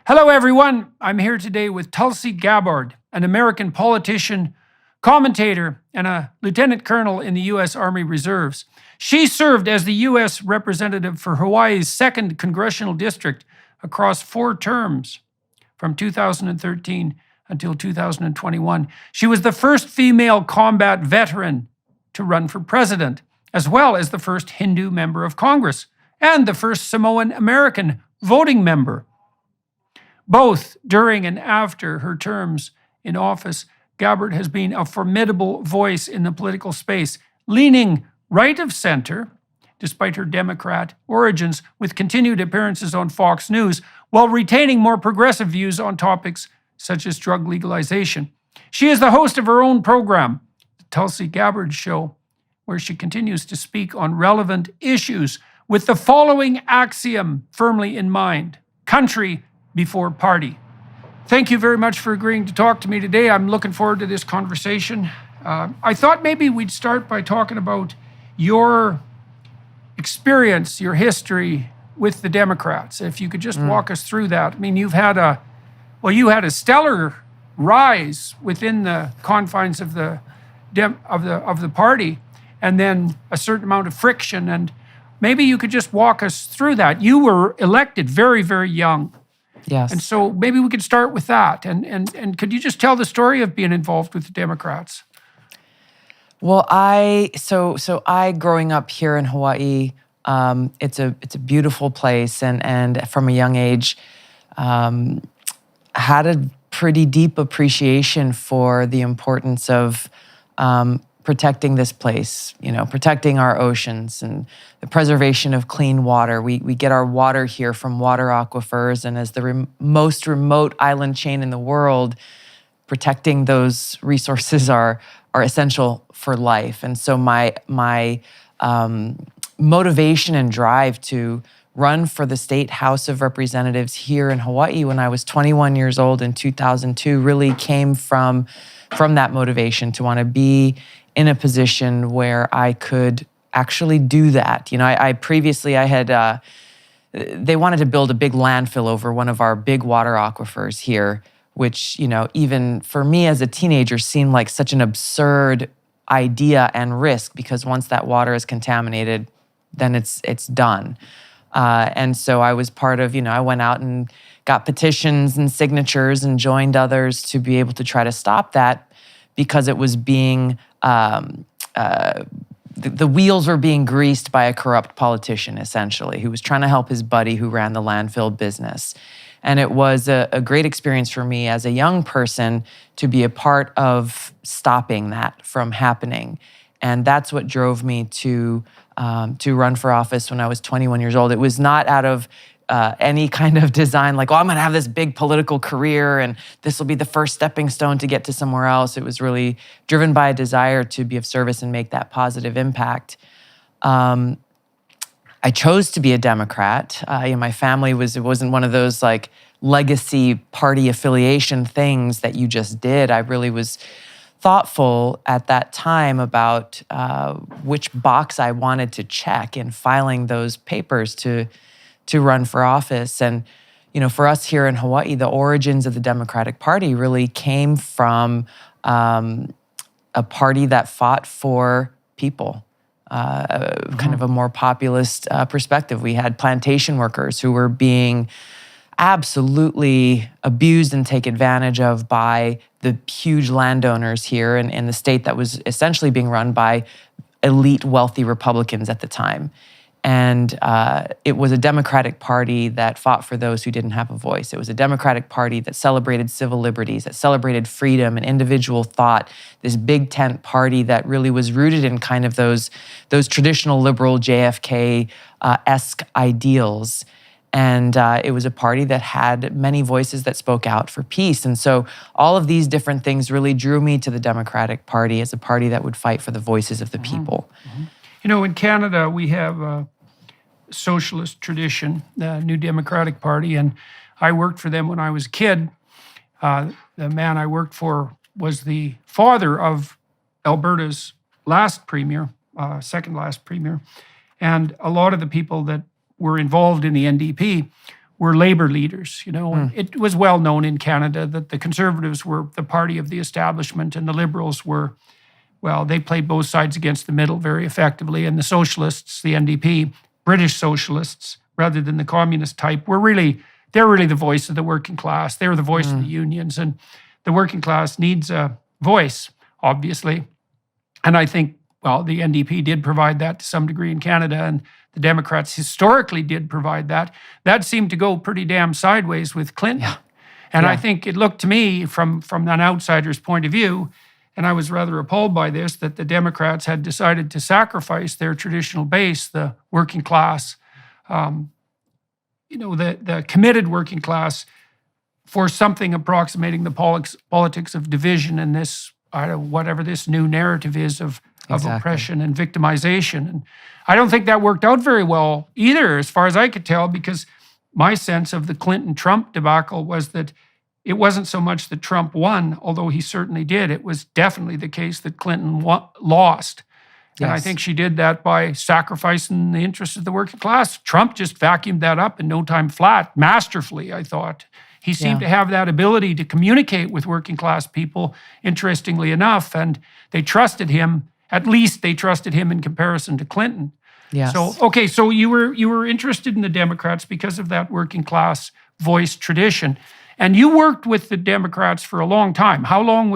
Hello, everyone. I'm here today with Tulsi Gabbard, an American politician, commentator, and a lieutenant colonel in the U.S. Army Reserves. She served as the U.S. representative for Hawaii's 2nd Congressional District across 4 terms from 2013 until 2021. She was the first female combat veteran to run for president, as well as the first Hindu member of Congress and the first Samoan American voting member. Both during and after her terms in office, Gabbard has been a formidable voice in the political space, leaning right of center, despite her Democrat origins, with continued appearances on Fox News, while retaining more progressive views on topics such as drug legalization. She is the host of her own program, The Tulsi Gabbard Show, where she continues to speak on relevant issues with the following axiom firmly in mind: country before party. Thank you very much for agreeing to talk to me today. I'm looking forward to this conversation. I thought maybe we'd start by talking about your experience, your history with the Democrats. If you could just walk us through that. I mean, you had a stellar rise within the confines of the party, and then a certain amount of friction. And maybe you could just walk us through that. You were elected very, very young. Yes. And so maybe we could start with that. And could you just tell the story of being involved with the Democrats? Well, I growing up here in Hawaii, it's a beautiful place, and from a young age, had a pretty deep appreciation for the importance of protecting this place, protecting our oceans and the preservation of clean water. We get our water here from water aquifers, and as the most remote island chain in the world, protecting those resources are essential for life. And so my motivation and drive to run for the State House of Representatives here in Hawaii when I was 21 years old in 2002 really came from that motivation to want to be in a position where I could actually do that. They wanted to build a big landfill over one of our big water aquifers here, which, even for me as a teenager seemed like such an absurd idea and risk, because once that water is contaminated, then it's done. And so I was part of, I went out and got petitions and signatures and joined others to be able to try to stop that, because it was being, the wheels were being greased by a corrupt politician, essentially, who was trying to help his buddy who ran the landfill business. And it was a great experience for me as a young person to be a part of stopping that from happening. And that's what drove me to run for office when I was 21 years old. It was not out of any kind of design like, I'm going to have this big political career and this will be the first stepping stone to get to somewhere else. It was really driven by a desire to be of service and make that positive impact. I chose to be a Democrat. My family it wasn't one of those like legacy party affiliation things that you just did. I really was thoughtful at that time about which box I wanted to check in filing those papers to run for office. And, for us here in Hawaii, the origins of the Democratic Party really came from a party that fought for people, kind of a more populist perspective. We had plantation workers who were being absolutely abused and taken advantage of by the huge landowners here in the state that was essentially being run by elite, wealthy Republicans at the time. And it was a Democratic Party that fought for those who didn't have a voice. It was a Democratic Party that celebrated civil liberties, that celebrated freedom and individual thought, this big tent party that really was rooted in kind of those traditional liberal JFK-esque ideals. And it was a party that had many voices that spoke out for peace. And so all of these different things really drew me to the Democratic Party as a party that would fight for the voices of the people. In Canada, we have a socialist tradition, the New Democratic Party, and I worked for them when I was a kid. The man I worked for was the father of Alberta's last premier, second last premier. And a lot of the people that were involved in the NDP were labor leaders. And it was well known in Canada that the Conservatives were the party of the establishment, and the Liberals were, well, they played both sides against the middle very effectively. And the Socialists, the NDP, British Socialists, rather than the communist type, they're really the voice of the working class. They're the voice of the unions, and the working class needs a voice, obviously. And I think, well, the NDP did provide that to some degree in Canada, and the Democrats historically did provide that. That seemed to go pretty damn sideways with Clinton. Yeah. And I think it looked to me from an outsider's point of view, and I was rather appalled by this, that the Democrats had decided to sacrifice their traditional base, the working class, the committed working class, for something approximating the politics of division and this, whatever this new narrative is of oppression and victimization. And I don't think that worked out very well either, as far as I could tell, because my sense of the Clinton-Trump debacle was that it wasn't so much that Trump won, although he certainly did. It was definitely the case that Clinton lost. And I think she did that by sacrificing the interests of the working class. Trump just vacuumed that up in no time flat, masterfully, I thought. He seemed to have that ability to communicate with working class people, interestingly enough, and they trusted him. At least they trusted him in comparison to Clinton. Yes. So you were interested in the Democrats because of that working class voice tradition. And you worked with the Democrats for a long time. How long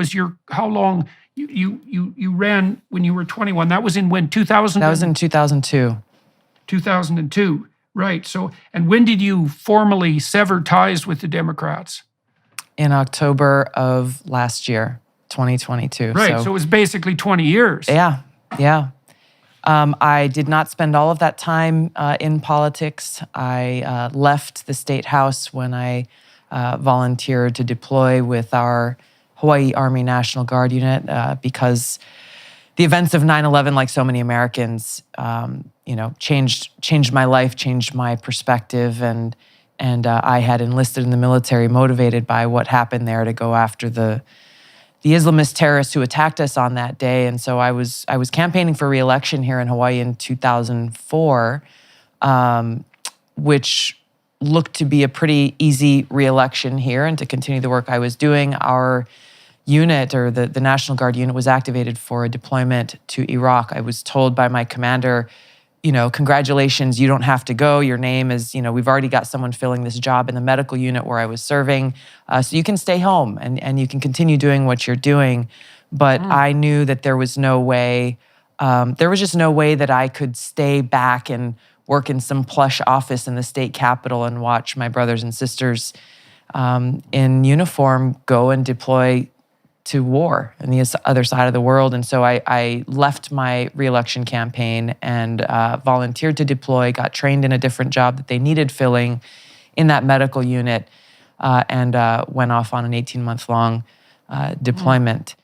you ran when you were 21? That was in when, 2000? That was in 2002. 2002, right. So, and when did you formally sever ties with the Democrats? In October of last year, 2022. Right, so it was basically 20 years. Yeah. I did not spend all of that time in politics. I left the State House when I volunteered to deploy with our Hawaii Army National Guard unit because the events of 9/11, like so many Americans, changed my life, changed my perspective, and I had enlisted in the military, motivated by what happened there, to go after the Islamist terrorists who attacked us on that day. And so I was campaigning for re-election here in Hawaii in 2004, which looked to be a pretty easy re-election here and to continue the work I was doing. Our unit, or the National Guard unit, was activated for a deployment to Iraq. I was told by my commander, congratulations, you don't have to go. Your name is, we've already got someone filling this job in the medical unit where I was serving. So you can stay home and you can continue doing what you're doing. But I knew that there was no way, just no way that I could stay back and work in some plush office in the state capitol and watch my brothers and sisters in uniform go and deploy to war on the other side of the world. And so I left my re-election campaign and volunteered to deploy, got trained in a different job that they needed filling in that medical unit, and went off on an 18-month-long deployment.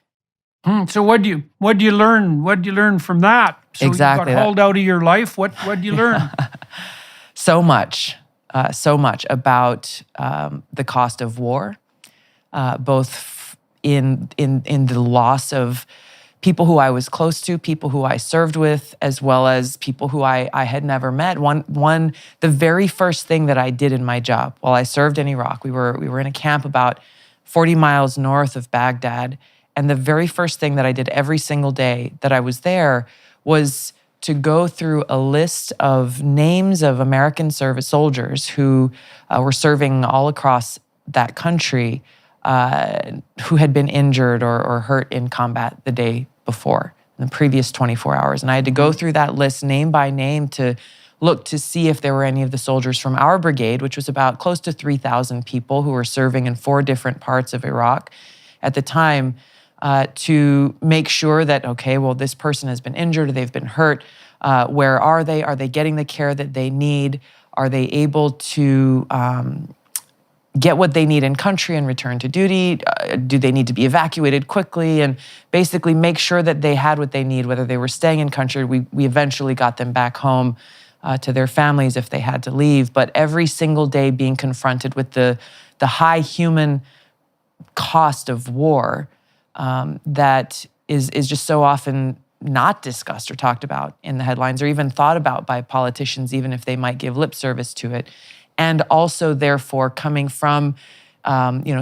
So what do you learn? What do you learn from that? So Exactly. You got hauled out of your life. What do you learn? So much about the cost of war, both in the loss of people who I was close to, people who I served with, as well as people who I had never met. The very first thing that I did in my job while I served in Iraq, we were in a camp about 40 miles north of Baghdad, and the very first thing that I did every single day that I was there was to go through a list of names of American service soldiers who were serving all across that country, who had been injured or hurt in combat the day before, in the previous 24 hours. And I had to go through that list name by name to look to see if there were any of the soldiers from our brigade, which was about close to 3,000 people who were serving in 4 different parts of Iraq at the time, to make sure that, okay, well, this person has been injured, or they've been hurt. Where are they? Are they getting the care that they need? Are they able to get what they need in country and return to duty? Do they need to be evacuated quickly? And basically make sure that they had what they need, whether they were staying in country. We eventually got them back home to their families if they had to leave. But every single day being confronted with the high human cost of war that is just so often not discussed or talked about in the headlines, or even thought about by politicians, even if they might give lip service to it. and also therefore coming from,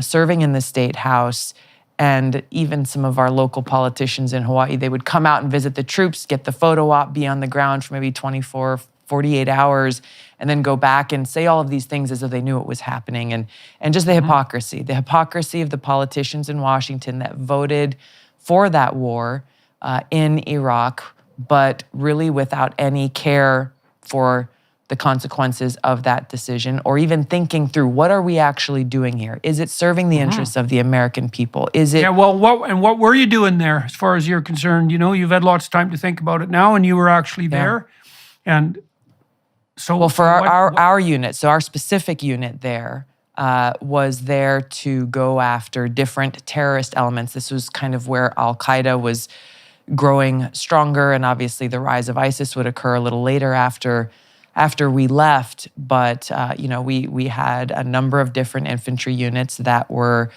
serving in the state house. And even some of our local politicians in Hawaii, they would come out and visit the troops, get the photo op, be on the ground for maybe 24, 48 hours, and then go back and say all of these things as though they knew it was happening. And just the hypocrisy of the politicians in Washington that voted for that war in Iraq, but really without any care for the consequences of that decision, or even thinking through, what are we actually doing here? Is it serving the interests of the American people? Is it? Yeah, well, what were you doing there as far as you're concerned? You've had lots of time to think about it now, and you were actually there. And so... Well, for our unit, so our specific unit there was there to go after different terrorist elements. This was kind of where Al-Qaeda was growing stronger, and obviously the rise of ISIS would occur a little later after we left. But we had a number of different infantry units that were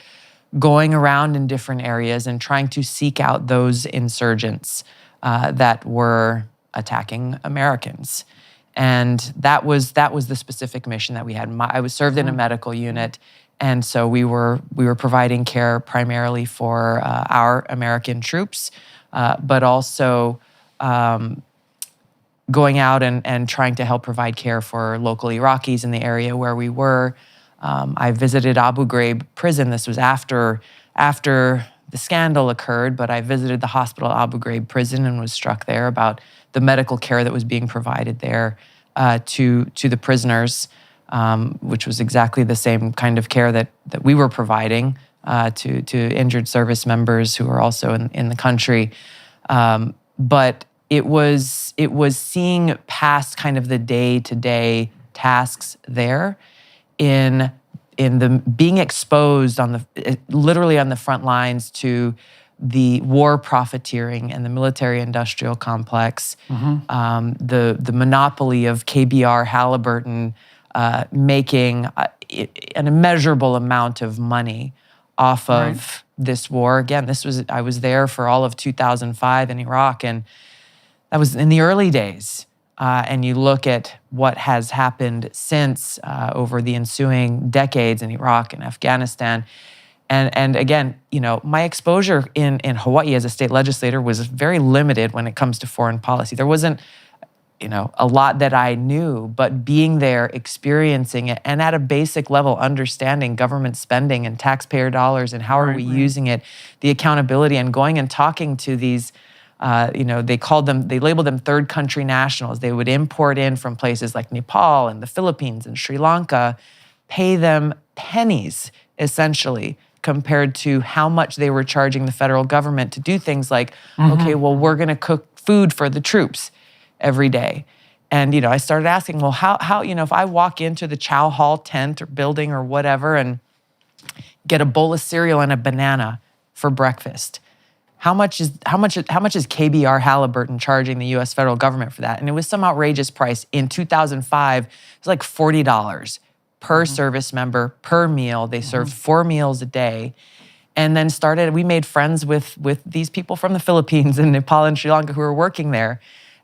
going around in different areas and trying to seek out those insurgents that were attacking Americans. And that was the specific mission that we had. I was served in a medical unit, and so we were providing care primarily for our American troops, but also going out and trying to help provide care for local Iraqis in the area where we were. I visited Abu Ghraib prison. This was after the scandal occurred, but I visited the hospital at Abu Ghraib prison and was struck there about the medical care that was being provided there to the prisoners, which was exactly the same kind of care that we were providing to injured service members who are also in the country. But it was seeing past kind of the day-to-day tasks there in the being exposed literally on the front lines to the war profiteering and the military-industrial complex, the monopoly of KBR Halliburton making an immeasurable amount of money off of this war. Again, I was there for all of 2005 in Iraq, and that was in the early days. And you look at what has happened since over the ensuing decades in Iraq and Afghanistan. And again, my exposure in Hawaii as a state legislator was very limited when it comes to foreign policy. There wasn't, a lot that I knew, but being there, experiencing it, and at a basic level, understanding government spending and taxpayer dollars and how are we using it, the accountability, and going and talking to these, they labeled them third country nationals. They would import in from places like Nepal and the Philippines and Sri Lanka, pay them pennies, essentially, compared to how much they were charging the federal government to do things like, okay, well, we're going to cook food for the troops every day. And, I started asking, well, how if I walk into the chow hall tent or building or whatever and get a bowl of cereal and a banana for breakfast, how much is KBR Halliburton charging the U.S. federal government for that? And it was some outrageous price. In 2005, it was like $40 per service member, per meal. They served 4 meals a day. And then we made friends with these people from the Philippines and Nepal and Sri Lanka who were working there.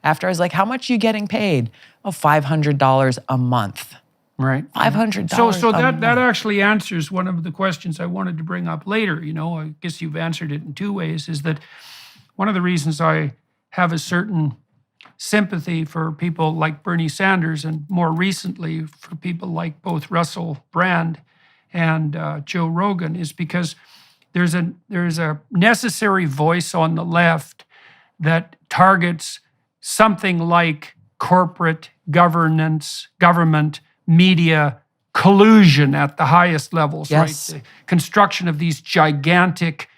After I was like, how much are you getting paid? Oh, $500 a month. Right. $500 So a that month. actually answers one of the questions I wanted to bring up later. I guess you've answered it in 2 ways, is that one of the reasons I have a certain sympathy for people like Bernie Sanders, and more recently for people like both Russell Brand and Joe Rogan, is because there's a necessary voice on the left that targets something like corporate governance, government, media collusion at the highest levels, Yes. right? The construction of these gigantic,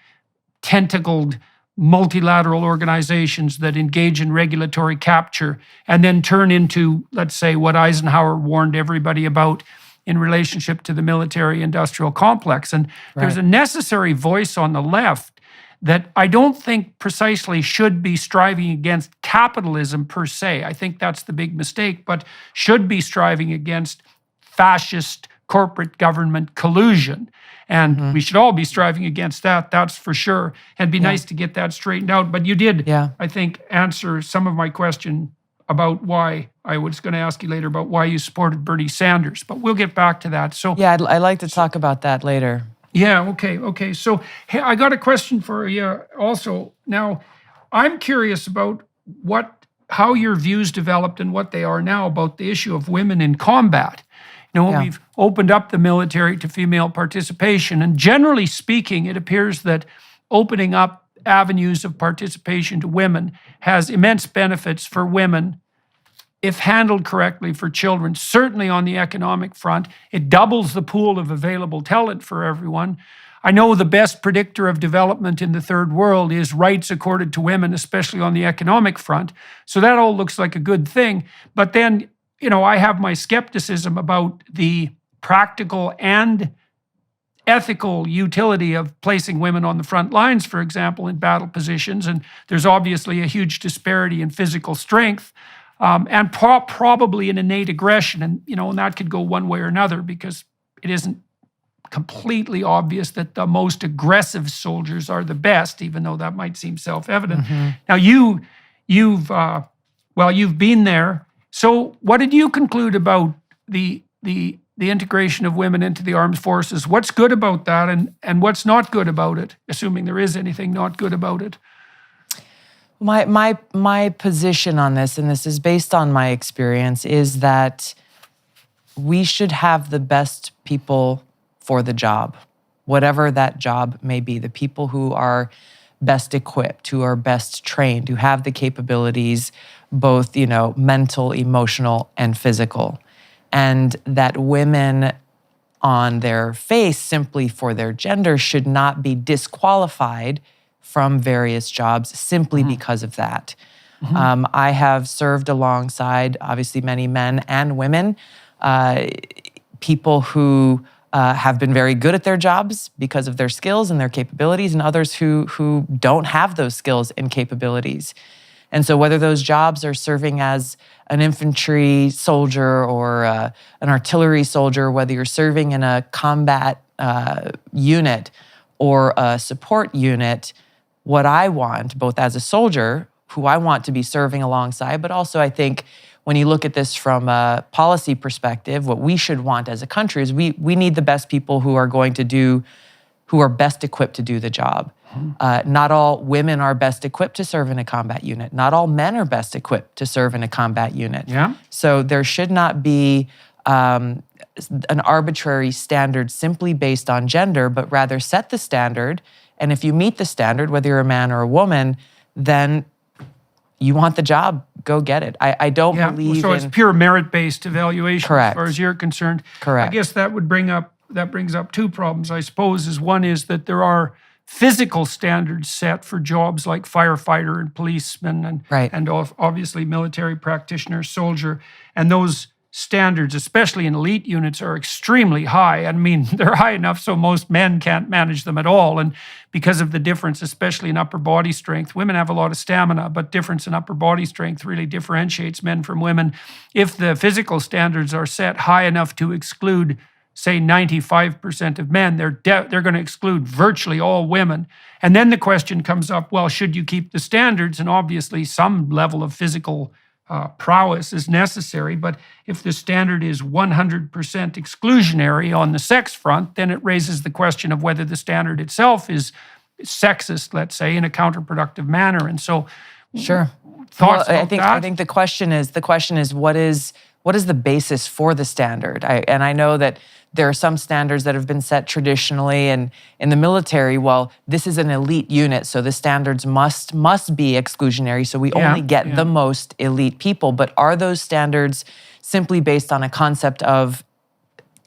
tentacled, multilateral organizations that engage in regulatory capture and then turn into, let's say, what Eisenhower warned everybody about in relationship to the military-industrial complex. And there's a necessary voice on the left that I don't think precisely should be striving against capitalism per se. I think that's the big mistake, but should be striving against fascist corporate government collusion. And we should all be striving against that, that's for sure. And it'd be nice to get that straightened out. But you did, I think, answer some of my question about why I was going to ask you later about why you supported Bernie Sanders, but we'll get back to that. So Yeah, I'd like to talk about that later. yeah, okay. So hey, I got a question for you also. Now, I'm curious about how your views developed and what they are now about the issue of women in combat. Yeah. We've opened up the military to female participation, and generally speaking, it appears that opening up avenues of participation to women has immense benefits for women if handled correctly, for children. Certainly on the economic front, it doubles the pool of available talent for everyone. I know the best predictor of development in the third world is rights accorded to women, especially on the economic front. So that all looks like a good thing. But then, I have my skepticism about the practical and ethical utility of placing women on the front lines, for example, in battle positions. And there's obviously a huge disparity in physical strength. And probably an innate aggression, and that could go one way or another, because it isn't completely obvious that the most aggressive soldiers are the best, even though that might seem self-evident. Now you've been there. So what did you conclude about the integration of women into the armed forces? What's good about that, and what's not good about it, assuming there is anything not good about it? My position on this, and this is based on my experience, is that we should have the best people for the job, whatever that job may be, the people who are best equipped, who are best trained, who have the capabilities, both, mental, emotional, and physical. And that women on their face, simply for their gender, should not be disqualified from various jobs simply because of that. I have served alongside, obviously, many men and women, people who have been very good at their jobs because of their skills and their capabilities, and others who don't have those skills and capabilities. And so whether those jobs are serving as an infantry soldier or an artillery soldier, whether you're serving in a combat unit or a support unit, what I want, both as a soldier, who I want to be serving alongside, but also I think when you look at this from a policy perspective, what we should want as a country is we need the best people who are best equipped to do the job. Not all women are best equipped to serve in a combat unit. Not all men are best equipped to serve in a combat unit. Yeah. So there should not be an arbitrary standard simply based on gender, but rather set the standard. And if you meet the standard, whether you're a man or a woman, then you want the job, go get it. I don't believe so it's pure merit-based evaluation. Correct. As far as you're concerned. Correct. I guess that brings up two problems, I suppose. One is that there are physical standards set for jobs like firefighter and policeman and obviously military practitioner, soldier. And those standards, especially in elite units, are extremely high. I mean, they're high enough so most men can't manage them at all. And because of the difference, especially in upper body strength, women have a lot of stamina, but difference in upper body strength really differentiates men from women. If the physical standards are set high enough to exclude, say, 95% of men, they're going to exclude virtually all women. And then the question comes up, well, should you keep the standards? And obviously some level of physical prowess is necessary, but if the standard is 100% exclusionary on the sex front, then it raises the question of whether the standard itself is sexist, let's say, in a counterproductive manner. And so, sure. Thoughts Well, about that? I think the question is what is the basis for the standard? I know that there are some standards that have been set traditionally, and in the military, well, this is an elite unit, so the standards must be exclusionary, so we only get the most elite people. But are those standards simply based on a concept of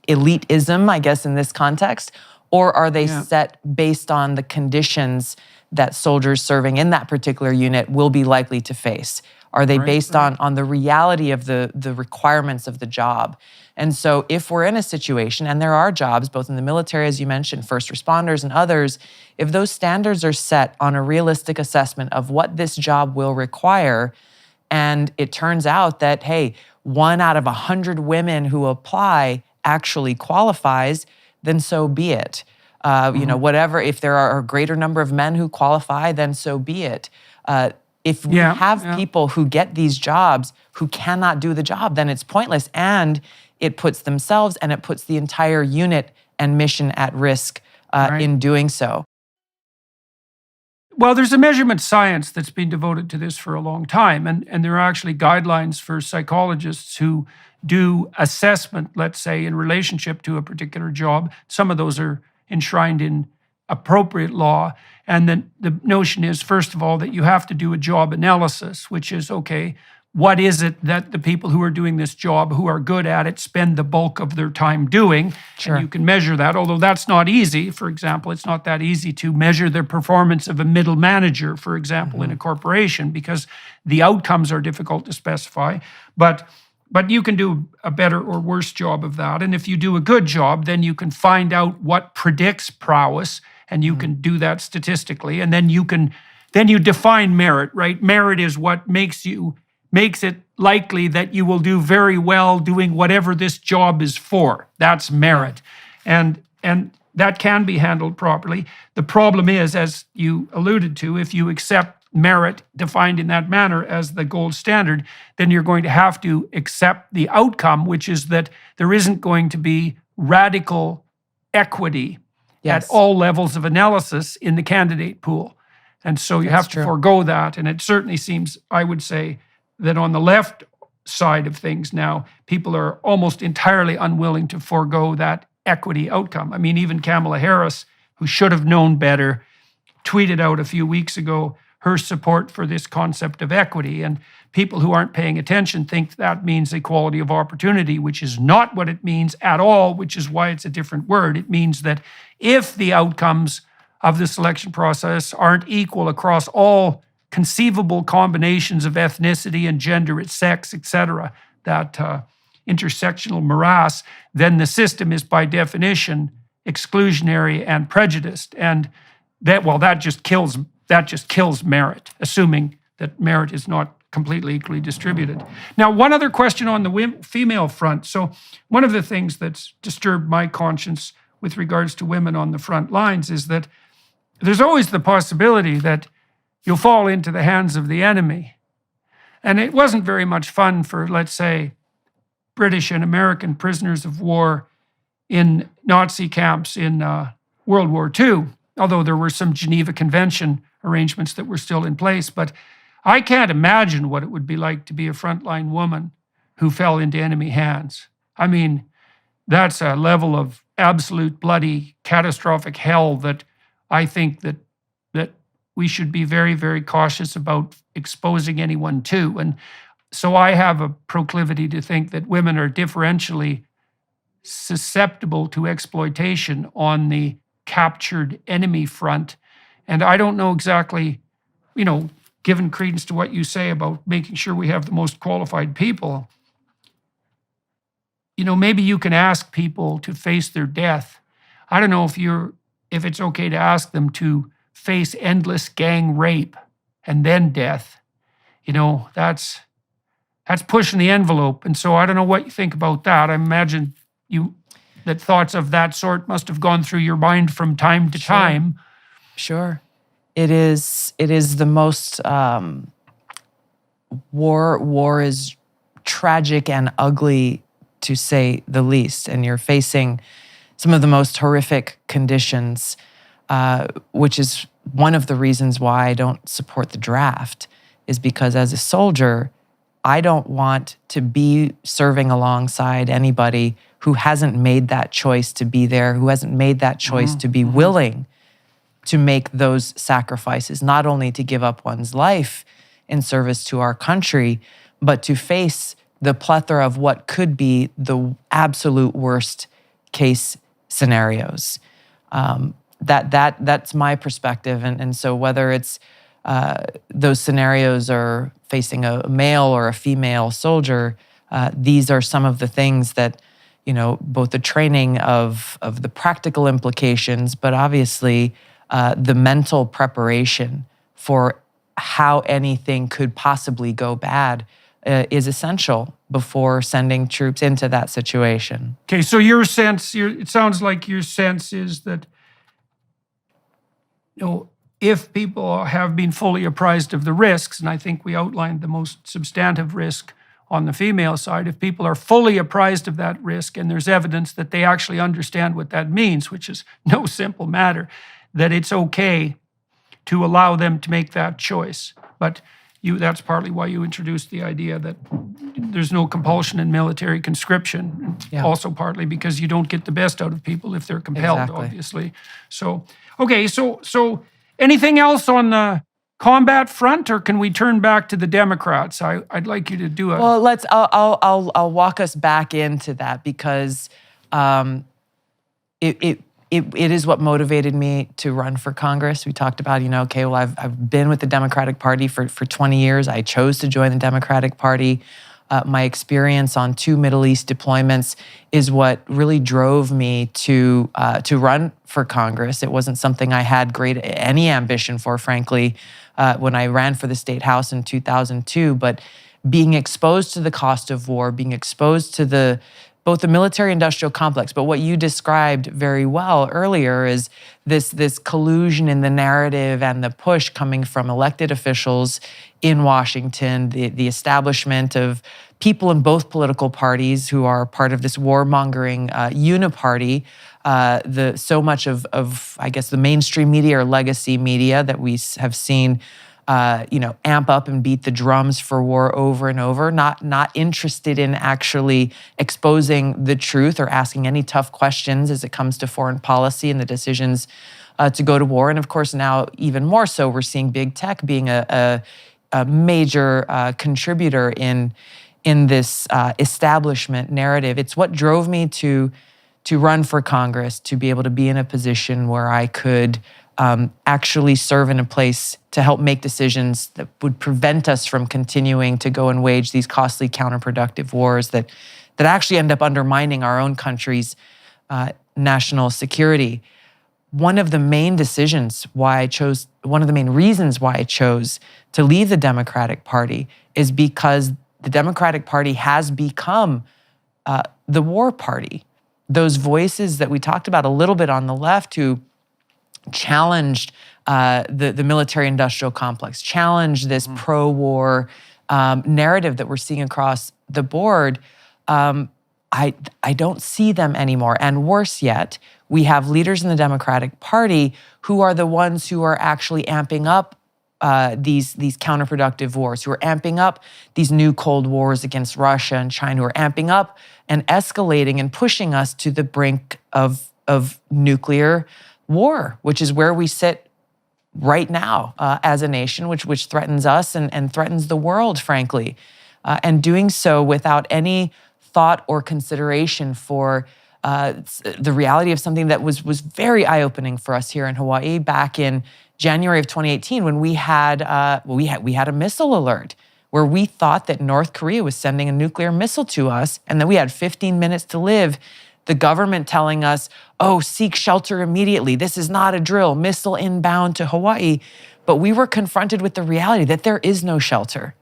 elitism, I guess, in this context, or are they set based on the conditions that soldiers serving in that particular unit will be likely to face? Are they based on the reality of the requirements of the job? And so if we're in a situation, and there are jobs, both in the military, as you mentioned, first responders and others, if those standards are set on a realistic assessment of what this job will require, and it turns out that, hey, 1 out of 100 women who apply actually qualifies, then so be it. Whatever, if there are a greater number of men who qualify, then so be it. If we have yeah. people who get these jobs who cannot do the job, then it's pointless. And it puts themselves and it puts the entire unit and mission at risk in doing so. Well, there's a measurement science that's been devoted to this for a long time. And there are actually guidelines for psychologists who do assessment, let's say, in relationship to a particular job. Some of those are enshrined in appropriate law. And then the notion is, first of all, that you have to do a job analysis, which is, okay, what is it that the people who are doing this job, who are good at it, spend the bulk of their time doing? Sure. And you can measure that, although that's not easy. For example, it's not that easy to measure the performance of a middle manager, for example, in a corporation, because the outcomes are difficult to specify. But you can do a better or worse job of that. And if you do a good job, then you can find out what predicts prowess, and you can do that statistically. And then you define merit, right? Merit is what makes it likely that you will do very well doing whatever this job is for. That's merit. And that can be handled properly. The problem is, as you alluded to, if you accept merit defined in that manner as the gold standard, then you're going to have to accept the outcome, which is that there isn't going to be radical equity at all levels of analysis in the candidate pool. And so you have to forego that. And it certainly seems, I would say, that on the left side of things now, people are almost entirely unwilling to forego that equity outcome. I mean, even Kamala Harris, who should have known better, tweeted out a few weeks ago her support for this concept of equity. And people who aren't paying attention think that means equality of opportunity, which is not what it means at all, which is why it's a different word. It means that if the outcomes of the selection process aren't equal across all conceivable combinations of ethnicity and gender, sex, etc., that intersectional morass, then the system is by definition exclusionary and prejudiced. And that just kills merit, assuming that merit is not completely equally distributed. Now, one other question on the female front. So one of the things that's disturbed my conscience with regards to women on the front lines is that there's always the possibility that you'll fall into the hands of the enemy. And it wasn't very much fun for, let's say, British and American prisoners of war in Nazi camps in World War II, although there were some Geneva Convention arrangements that were still in place. But I can't imagine what it would be like to be a frontline woman who fell into enemy hands. I mean, that's a level of absolute bloody catastrophic hell that I think that we should be very, very cautious about exposing anyone to. And so I have a proclivity to think that women are differentially susceptible to exploitation on the captured enemy front. And I don't know exactly, given credence to what you say about making sure we have the most qualified people, maybe you can ask people to face their death. I don't know if it's okay to ask them to face endless gang rape and then death. That's pushing the envelope. And so I don't know what you think about that. I imagine that thoughts of that sort must have gone through your mind from time to time. Sure. It is the most war is tragic and ugly, to say the least. And you're facing some of the most horrific conditions, which is one of the reasons why I don't support the draft, is because as a soldier, I don't want to be serving alongside anybody who hasn't made that choice to be there, who hasn't made that choice to be willing to make those sacrifices, not only to give up one's life in service to our country, but to face the plethora of what could be the absolute worst case scenarios. That's my perspective. And so whether it's those scenarios are facing a male or a female soldier, these are some of the things that, both the training of the practical implications, but obviously the mental preparation for how anything could possibly go bad is essential before sending troops into that situation. Okay, so it sounds like your sense is that, if people have been fully apprised of the risks, and I think we outlined the most substantive risk on the female side, if people are fully apprised of that risk and there's evidence that they actually understand what that means, which is no simple matter, that it's okay to allow them to make that choice. But that's partly why you introduced the idea that there's no compulsion in military conscription. Yeah. Also partly because you don't get the best out of people if they're compelled, Exactly. obviously. So, okay, so anything else on the combat front, or can we turn back to the Democrats? I'd like you to do a... Well, I'll walk us back into that because it is what motivated me to run for Congress. We talked about, okay, well, I've been with the Democratic Party for 20 years. I chose to join the Democratic Party. My experience on 2 Middle East deployments is what really drove me to run for Congress. It wasn't something I had any ambition for, frankly, when I ran for the State House in 2002. But being exposed to the cost of war, being exposed to both the military-industrial complex, but what you described very well earlier is this collusion in the narrative and the push coming from elected officials in Washington, the establishment of people in both political parties who are part of this warmongering uniparty, so much of I guess the mainstream media or legacy media that we have seen amp up and beat the drums for war over and over, not interested in actually exposing the truth or asking any tough questions as it comes to foreign policy and the decisions to go to war. And of course, now even more so, we're seeing big tech being a major contributor in this establishment narrative. It's what drove me to run for Congress, to be able to be in a position where I could actually serve in a place to help make decisions that would prevent us from continuing to go and wage these costly counterproductive wars that actually end up undermining our own country's national security. One of the main reasons why I chose to leave the Democratic Party is because the Democratic Party has become the war party. Those voices that we talked about a little bit on the left who challenged the military-industrial complex, challenged this pro-war narrative that we're seeing across the board, I don't see them anymore. And worse yet, we have leaders in the Democratic Party who are the ones who are actually amping up these counterproductive wars, who are amping up these new Cold Wars against Russia and China, who are amping up and escalating and pushing us to the brink of nuclear war, which is where we sit right now as a nation, which threatens us and threatens the world, frankly, and doing so without any thought or consideration for the reality of something that was very eye-opening for us here in Hawaii back in January of 2018 when we had a missile alert where we thought that North Korea was sending a nuclear missile to us and that we had 15 minutes to live. The government telling us, oh, seek shelter immediately. This is not a drill, missile inbound to Hawaii. But we were confronted with the reality that there is no shelter.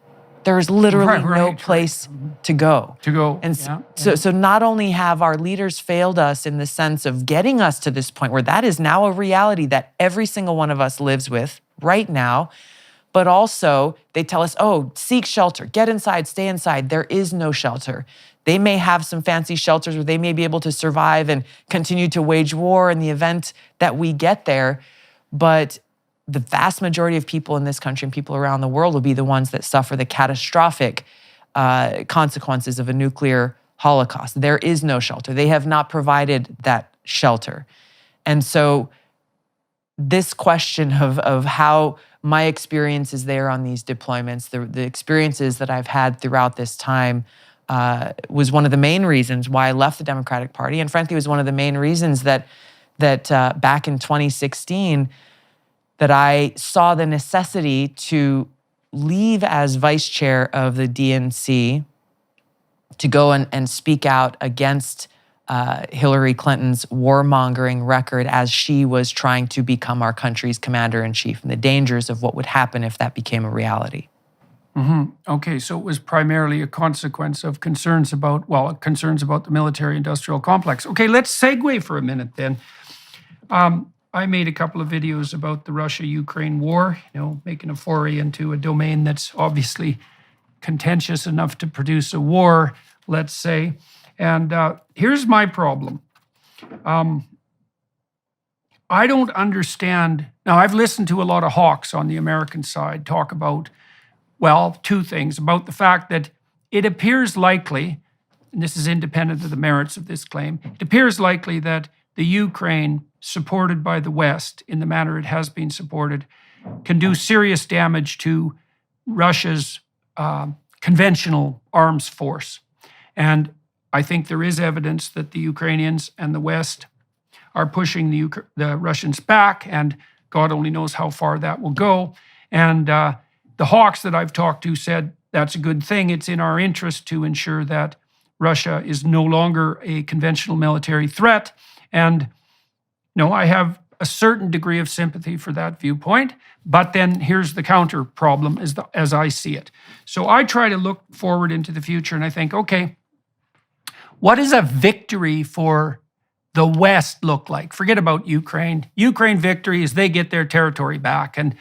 There is literally no place to go. And so not only have our leaders failed us in the sense of getting us to this point where that is now a reality that every single one of us lives with right now, but also they tell us, oh, seek shelter, get inside, stay inside. There is no shelter. They may have some fancy shelters where they may be able to survive and continue to wage war in the event that we get there. But the vast majority of people in this country and people around the world will be the ones that suffer the catastrophic consequences of a nuclear holocaust. There is no shelter. They have not provided that shelter. And so this question of how my experiences there on these deployments, the experiences that I've had throughout this time, was one of the main reasons why I left the Democratic Party, and frankly was one of the main reasons that back in 2016 that I saw the necessity to leave as vice chair of the DNC to go and speak out against Hillary Clinton's warmongering record as she was trying to become our country's commander-in-chief and the dangers of what would happen if that became a reality. Okay, so it was primarily a consequence of concerns about the military-industrial complex. Okay, let's segue for a minute then. I made a couple of videos about the Russia-Ukraine war, making a foray into a domain that's obviously contentious enough to produce a war, let's say. And here's my problem. I don't understand. Now, I've listened to a lot of hawks on the American side talk about, well, two things, about the fact that it appears likely, and this is independent of the merits of this claim, it appears likely that the Ukraine, supported by the West in the manner it has been supported, can do serious damage to Russia's conventional arms force. And I think there is evidence that the Ukrainians and the West are pushing the Russians back, and God only knows how far that will go. And the hawks that I've talked to said that's a good thing. It's in our interest to ensure that Russia is no longer a conventional military threat. And I have a certain degree of sympathy for that viewpoint. But then here's the counter problem as I see it. So I try to look forward into the future, and I think, okay, what is a victory for the West look like? Forget about Ukraine. Ukraine victory is they get their territory back, and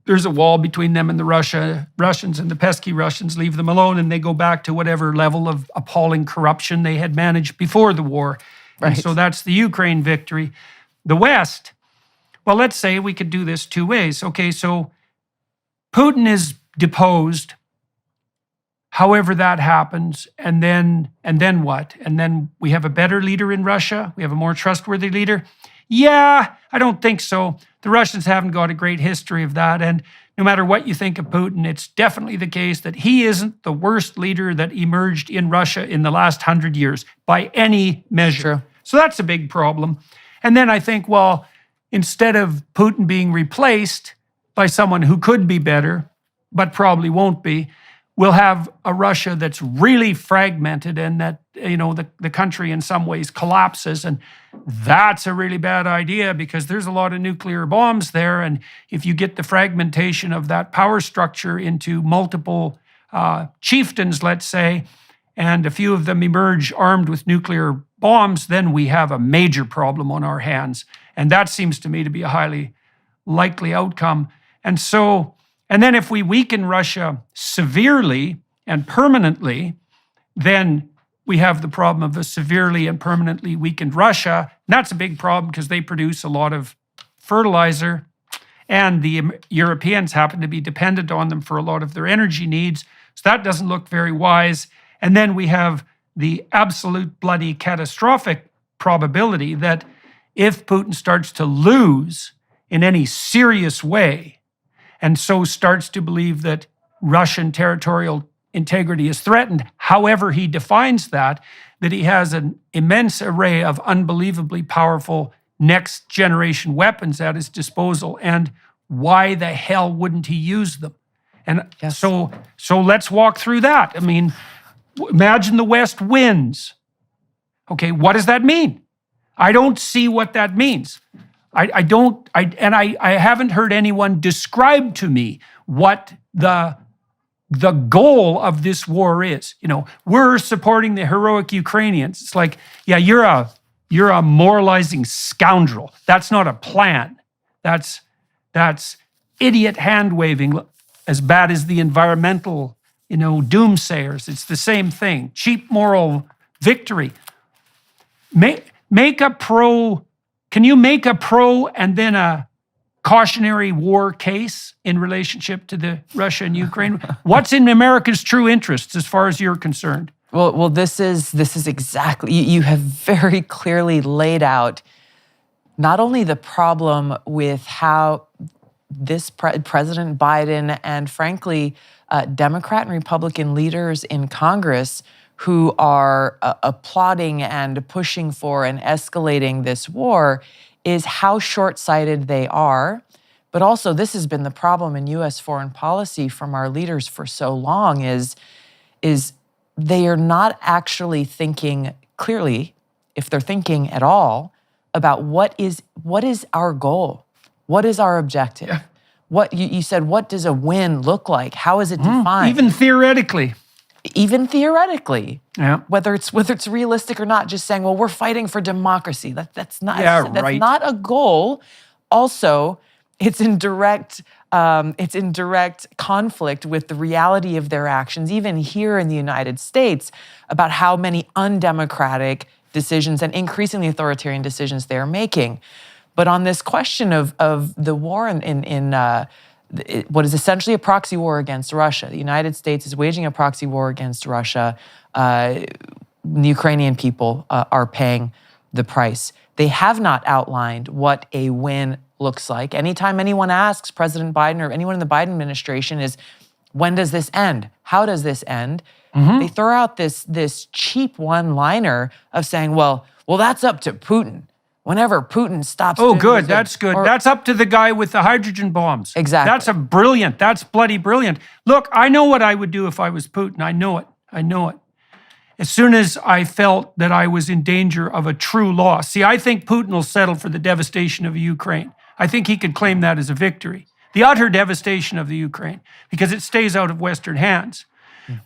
there's a wall between them and the Russians, and the pesky Russians leave them alone, and they go back to whatever level of appalling corruption they had managed before the war. Right. And so that's the Ukraine victory. The West, well, let's say we could do this two ways. Okay, so Putin is deposed, however that happens, and then what? And then we have a better leader in Russia? We have a more trustworthy leader? Yeah, I don't think so. The Russians haven't got a great history of that, and no matter what you think of Putin, it's definitely the case that he isn't the worst leader that emerged in Russia in the last 100 years by any measure. True. So that's a big problem. And then I think, well, instead of Putin being replaced by someone who could be better, but probably won't be, we'll have a Russia that's really fragmented, and that, the country in some ways collapses. And that's a really bad idea because there's a lot of nuclear bombs there. And if you get the fragmentation of that power structure into multiple chieftains, let's say, and a few of them emerge armed with nuclear bombs, then we have a major problem on our hands. And that seems to me to be a highly likely outcome. And then if we weaken Russia severely and permanently, then we have the problem of a severely and permanently weakened Russia. And that's a big problem because they produce a lot of fertilizer, and the Europeans happen to be dependent on them for a lot of their energy needs. So that doesn't look very wise. And then we have the absolute bloody catastrophic probability that if Putin starts to lose in any serious way, and so starts to believe that Russian territorial integrity is threatened, however he defines that he has an immense array of unbelievably powerful next generation weapons at his disposal. And why the hell wouldn't he use them? And yes. So let's walk through that. I mean, imagine the West wins. Okay, what does that mean? I don't see what that means. I haven't heard anyone describe to me what the goal of this war is. We're supporting the heroic Ukrainians. It's like, yeah, you're a moralizing scoundrel. That's not a plan. That's idiot hand-waving, as bad as the environmental, doomsayers. It's the same thing. Cheap moral victory. Can you make a pro and then a cautionary war case in relationship to the Russia and Ukraine? What's in America's true interests as far as you're concerned? Well, this is exactly, you have very clearly laid out not only the problem with how this President Biden and frankly, Democrat and Republican leaders in Congress who are applauding and pushing for and escalating this war is how short-sighted they are. But also, this has been the problem in U.S. foreign policy from our leaders for so long is they are not actually thinking clearly, if they're thinking at all, about what is our goal? What is our objective? Yeah. What you said, what does a win look like? How is it defined? Even theoretically. even theoretically, Yeah. whether it's realistic or not, just saying, well, we're fighting for democracy. That's not right. not a goal. Also, it's in direct conflict with the reality of their actions, even here in the United States, about how many undemocratic decisions and increasingly authoritarian decisions they are making. But on this question of the war in what is essentially a proxy war against Russia, the United States is waging a proxy war against Russia. The Ukrainian people are paying the price. They have not outlined what a win looks like. Anytime anyone asks President Biden or anyone in the Biden administration is, when does this end? How does this end? They throw out this cheap one-liner of saying, well, that's up to Putin. Whenever Putin stops. Oh, good. That's good. That's up to the guy with the hydrogen bombs. Exactly. That's bloody brilliant. Look, I know what I would do if I was Putin. I know it. As soon as I felt that I was in danger of a true loss. See, I think Putin will settle for the devastation of Ukraine. I think he could claim that as a victory. The utter devastation of the Ukraine, because it stays out of Western hands.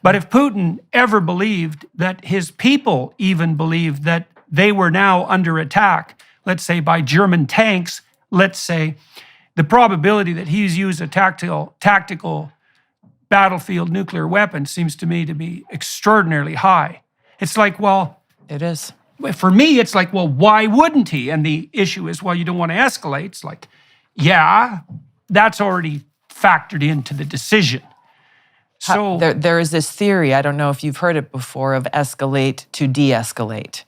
But if Putin ever believed that his people even believed that they were now under attack, let's say by German tanks, let's say, the probability that he's used a tactical battlefield nuclear weapon seems to me to be extraordinarily high. It's like, well... It is. For me, it's like, well, why wouldn't he? And the issue is, well, you don't want to escalate. It's like, yeah, that's already factored into the decision. So there is this theory, I don't know if you've heard it before, of escalate to de-escalate.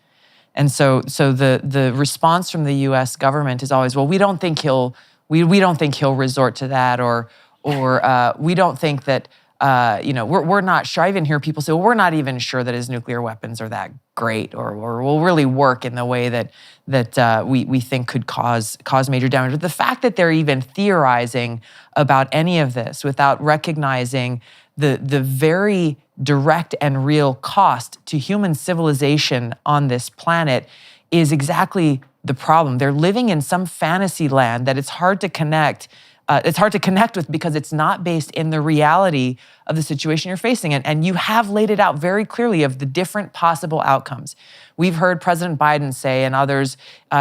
And so the response from the U.S. government is always, well, we don't think he'll resort to that, or we don't think that we're not sure. I even hear people say, well, we're not even sure that his nuclear weapons are that great, or will really work in the way that we think could cause major damage. But the fact that they're even theorizing about any of this without recognizing the very direct and real cost to human civilization on this planet is exactly the problem. They're living in some fantasy land that it's hard to connect. It's hard to connect with because it's not based in the reality of the situation you're facing. And you have laid it out very clearly of the different possible outcomes. We've heard President Biden say, and others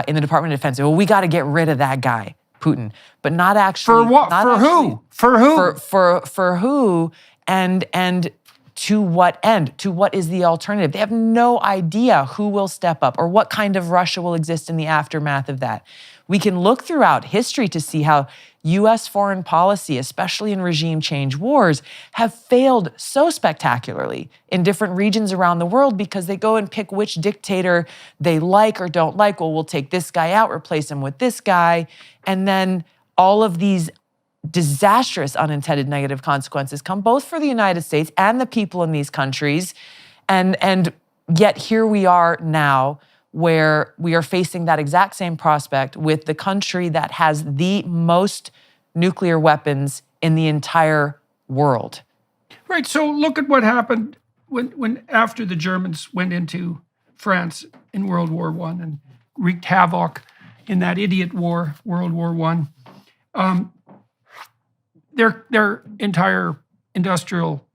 in the Department of Defense, well, we got to get rid of that guy, Putin, but not actually. For what? For who? For who? For who? And to what end? To what is the alternative? They have no idea who will step up or what kind of Russia will exist in the aftermath of that. We can look throughout history to see how U.S. foreign policy, especially in regime change wars, have failed so spectacularly in different regions around the world because they go and pick which dictator they like or don't like. Well, we'll take this guy out, replace him with this guy, and then all of these disastrous unintended negative consequences come both for the United States and the people in these countries. And yet here we are now where we are facing that exact same prospect with the country that has the most nuclear weapons in the entire world. Right, so look at what happened when after the Germans went into France in World War I and wreaked havoc in that idiot war, World War I. Their entire industrial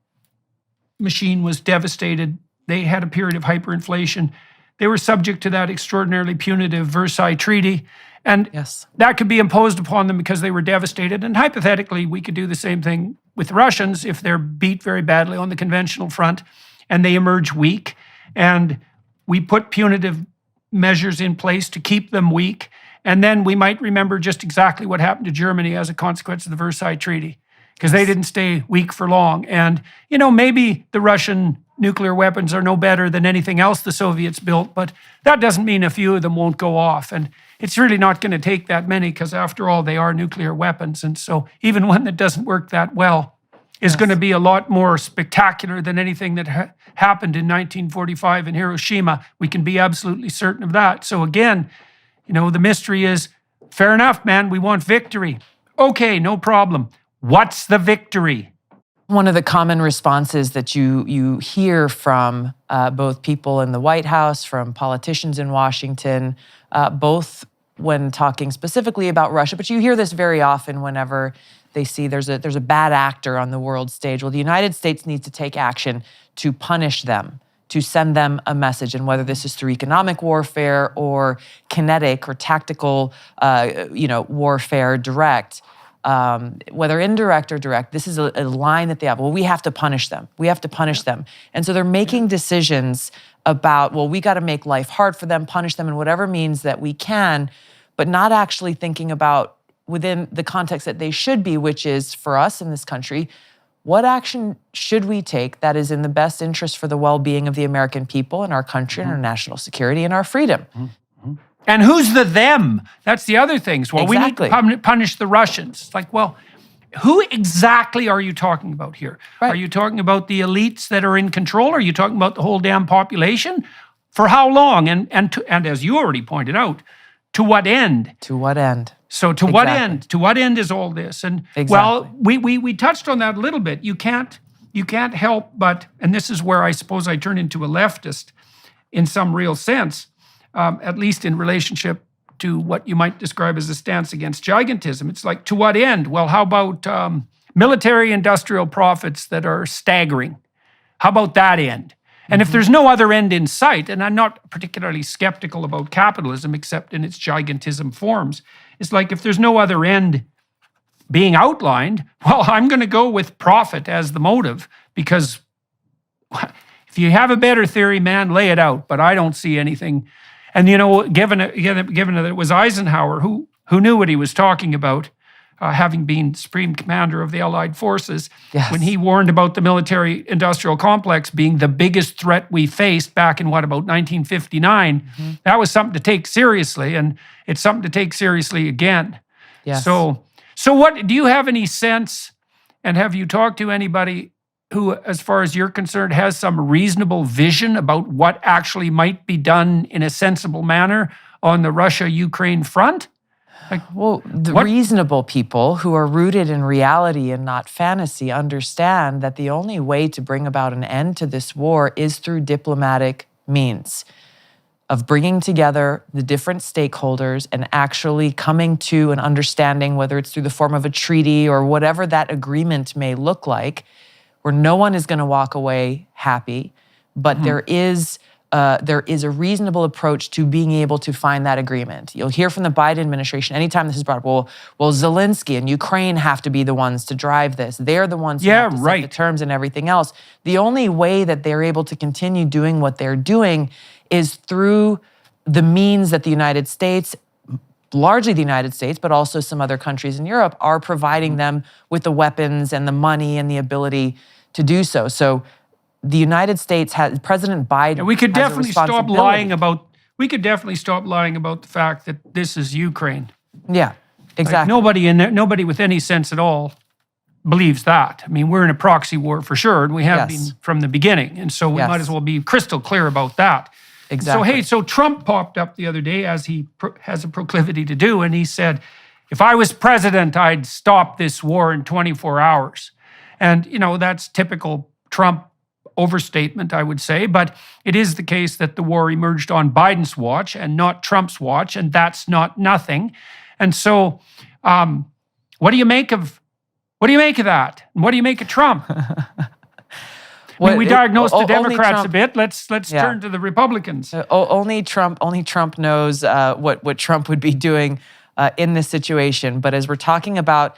machine was devastated. They had a period of hyperinflation. They were subject to that extraordinarily punitive Versailles Treaty. And that could be imposed upon them because they were devastated. And hypothetically, we could do the same thing with Russians if they're beat very badly on the conventional front and they emerge weak. And we put punitive measures in place to keep them weak. And then we might remember just exactly what happened to Germany as a consequence of the Versailles Treaty, because they didn't stay weak for long. And, maybe the Russian nuclear weapons are no better than anything else the Soviets built, but that doesn't mean a few of them won't go off. And it's really not going to take that many, because after all, they are nuclear weapons. And so even one that doesn't work that well is going to be a lot more spectacular than anything that happened in 1945 in Hiroshima. We can be absolutely certain of that. So again, the mystery is, fair enough, man, we want victory. Okay, no problem. What's the victory? One of the common responses that you hear from both people in the White House, from politicians in Washington, both when talking specifically about Russia, but you hear this very often whenever they see there's a bad actor on the world stage. Well, the United States needs to take action to punish them, to send them a message, and whether this is through economic warfare or kinetic or tactical, warfare, direct, whether indirect or direct, this is a line that they have. Well, we have to punish them. We have to punish them. And so they're making decisions about, well, we got to make life hard for them, punish them in whatever means that we can, but not actually thinking about within the context that they should be, which is for us in this country, what action should we take that is in the best interest for the well-being of the American people and our country and our national security and our freedom? And who's the them? That's the other thing. So, well, Exactly. we need to punish the Russians. It's like, well, who exactly are you talking about here? Right. Are you talking about the elites that are in control? Are you talking about the whole damn population? For how long? And as you already pointed out, to what end? To what end? So to what end? To what end is all this? And well, we touched on that a little bit. You can't help but, and this is where I suppose I turn into a leftist in some real sense, at least in relationship to what you might describe as a stance against gigantism. It's like, to what end? Well, how about military industrial profits that are staggering? How about that end? And if there's no other end in sight, and I'm not particularly skeptical about capitalism except in its gigantism forms, it's like if there's no other end being outlined, well, I'm going to go with profit as the motive, because if you have a better theory, man, lay it out. But I don't see anything. And given that it was Eisenhower who knew what he was talking about, having been Supreme Commander of the Allied Forces, when he warned about the military-industrial complex being the biggest threat we faced back in, about 1959, that was something to take seriously, and it's something to take seriously again. Yes. So what, do you have any sense, and have you talked to anybody who, as far as you're concerned, has some reasonable vision about what actually might be done in a sensible manner on the Russia-Ukraine front? Well, the reasonable people who are rooted in reality and not fantasy understand that the only way to bring about an end to this war is through diplomatic means of bringing together the different stakeholders and actually coming to an understanding, whether it's through the form of a treaty or whatever that agreement may look like, where no one is going to walk away happy, but there is a reasonable approach to being able to find that agreement. You'll hear from the Biden administration anytime this is brought up, well, Zelensky and Ukraine have to be the ones to drive this. They're the ones who have to set the terms and everything else. The only way that they're able to continue doing what they're doing is through the means that the United States, largely the United States, but also some other countries in Europe, are providing them with the weapons and the money and the ability to do so. So the United States has, President Biden. We could definitely stop lying about. We could definitely stop lying about the fact that this is Ukraine. Yeah, exactly. Like nobody with any sense at all believes that. I mean, we're in a proxy war for sure, and we have been from the beginning, and so we might as well be crystal clear about that. Exactly. So Trump popped up the other day, as he has a proclivity to do, and he said, "If I was president, I'd stop this war in 24 hours." And that's typical Trump overstatement, I would say, but it is the case that the war emerged on Biden's watch and not Trump's watch, and that's not nothing. And so, what do you make of that? And what do you make of Trump? We diagnosed the Democrats a bit. Let's turn to the Republicans. Only Trump knows what Trump would be doing in this situation. But as we're talking about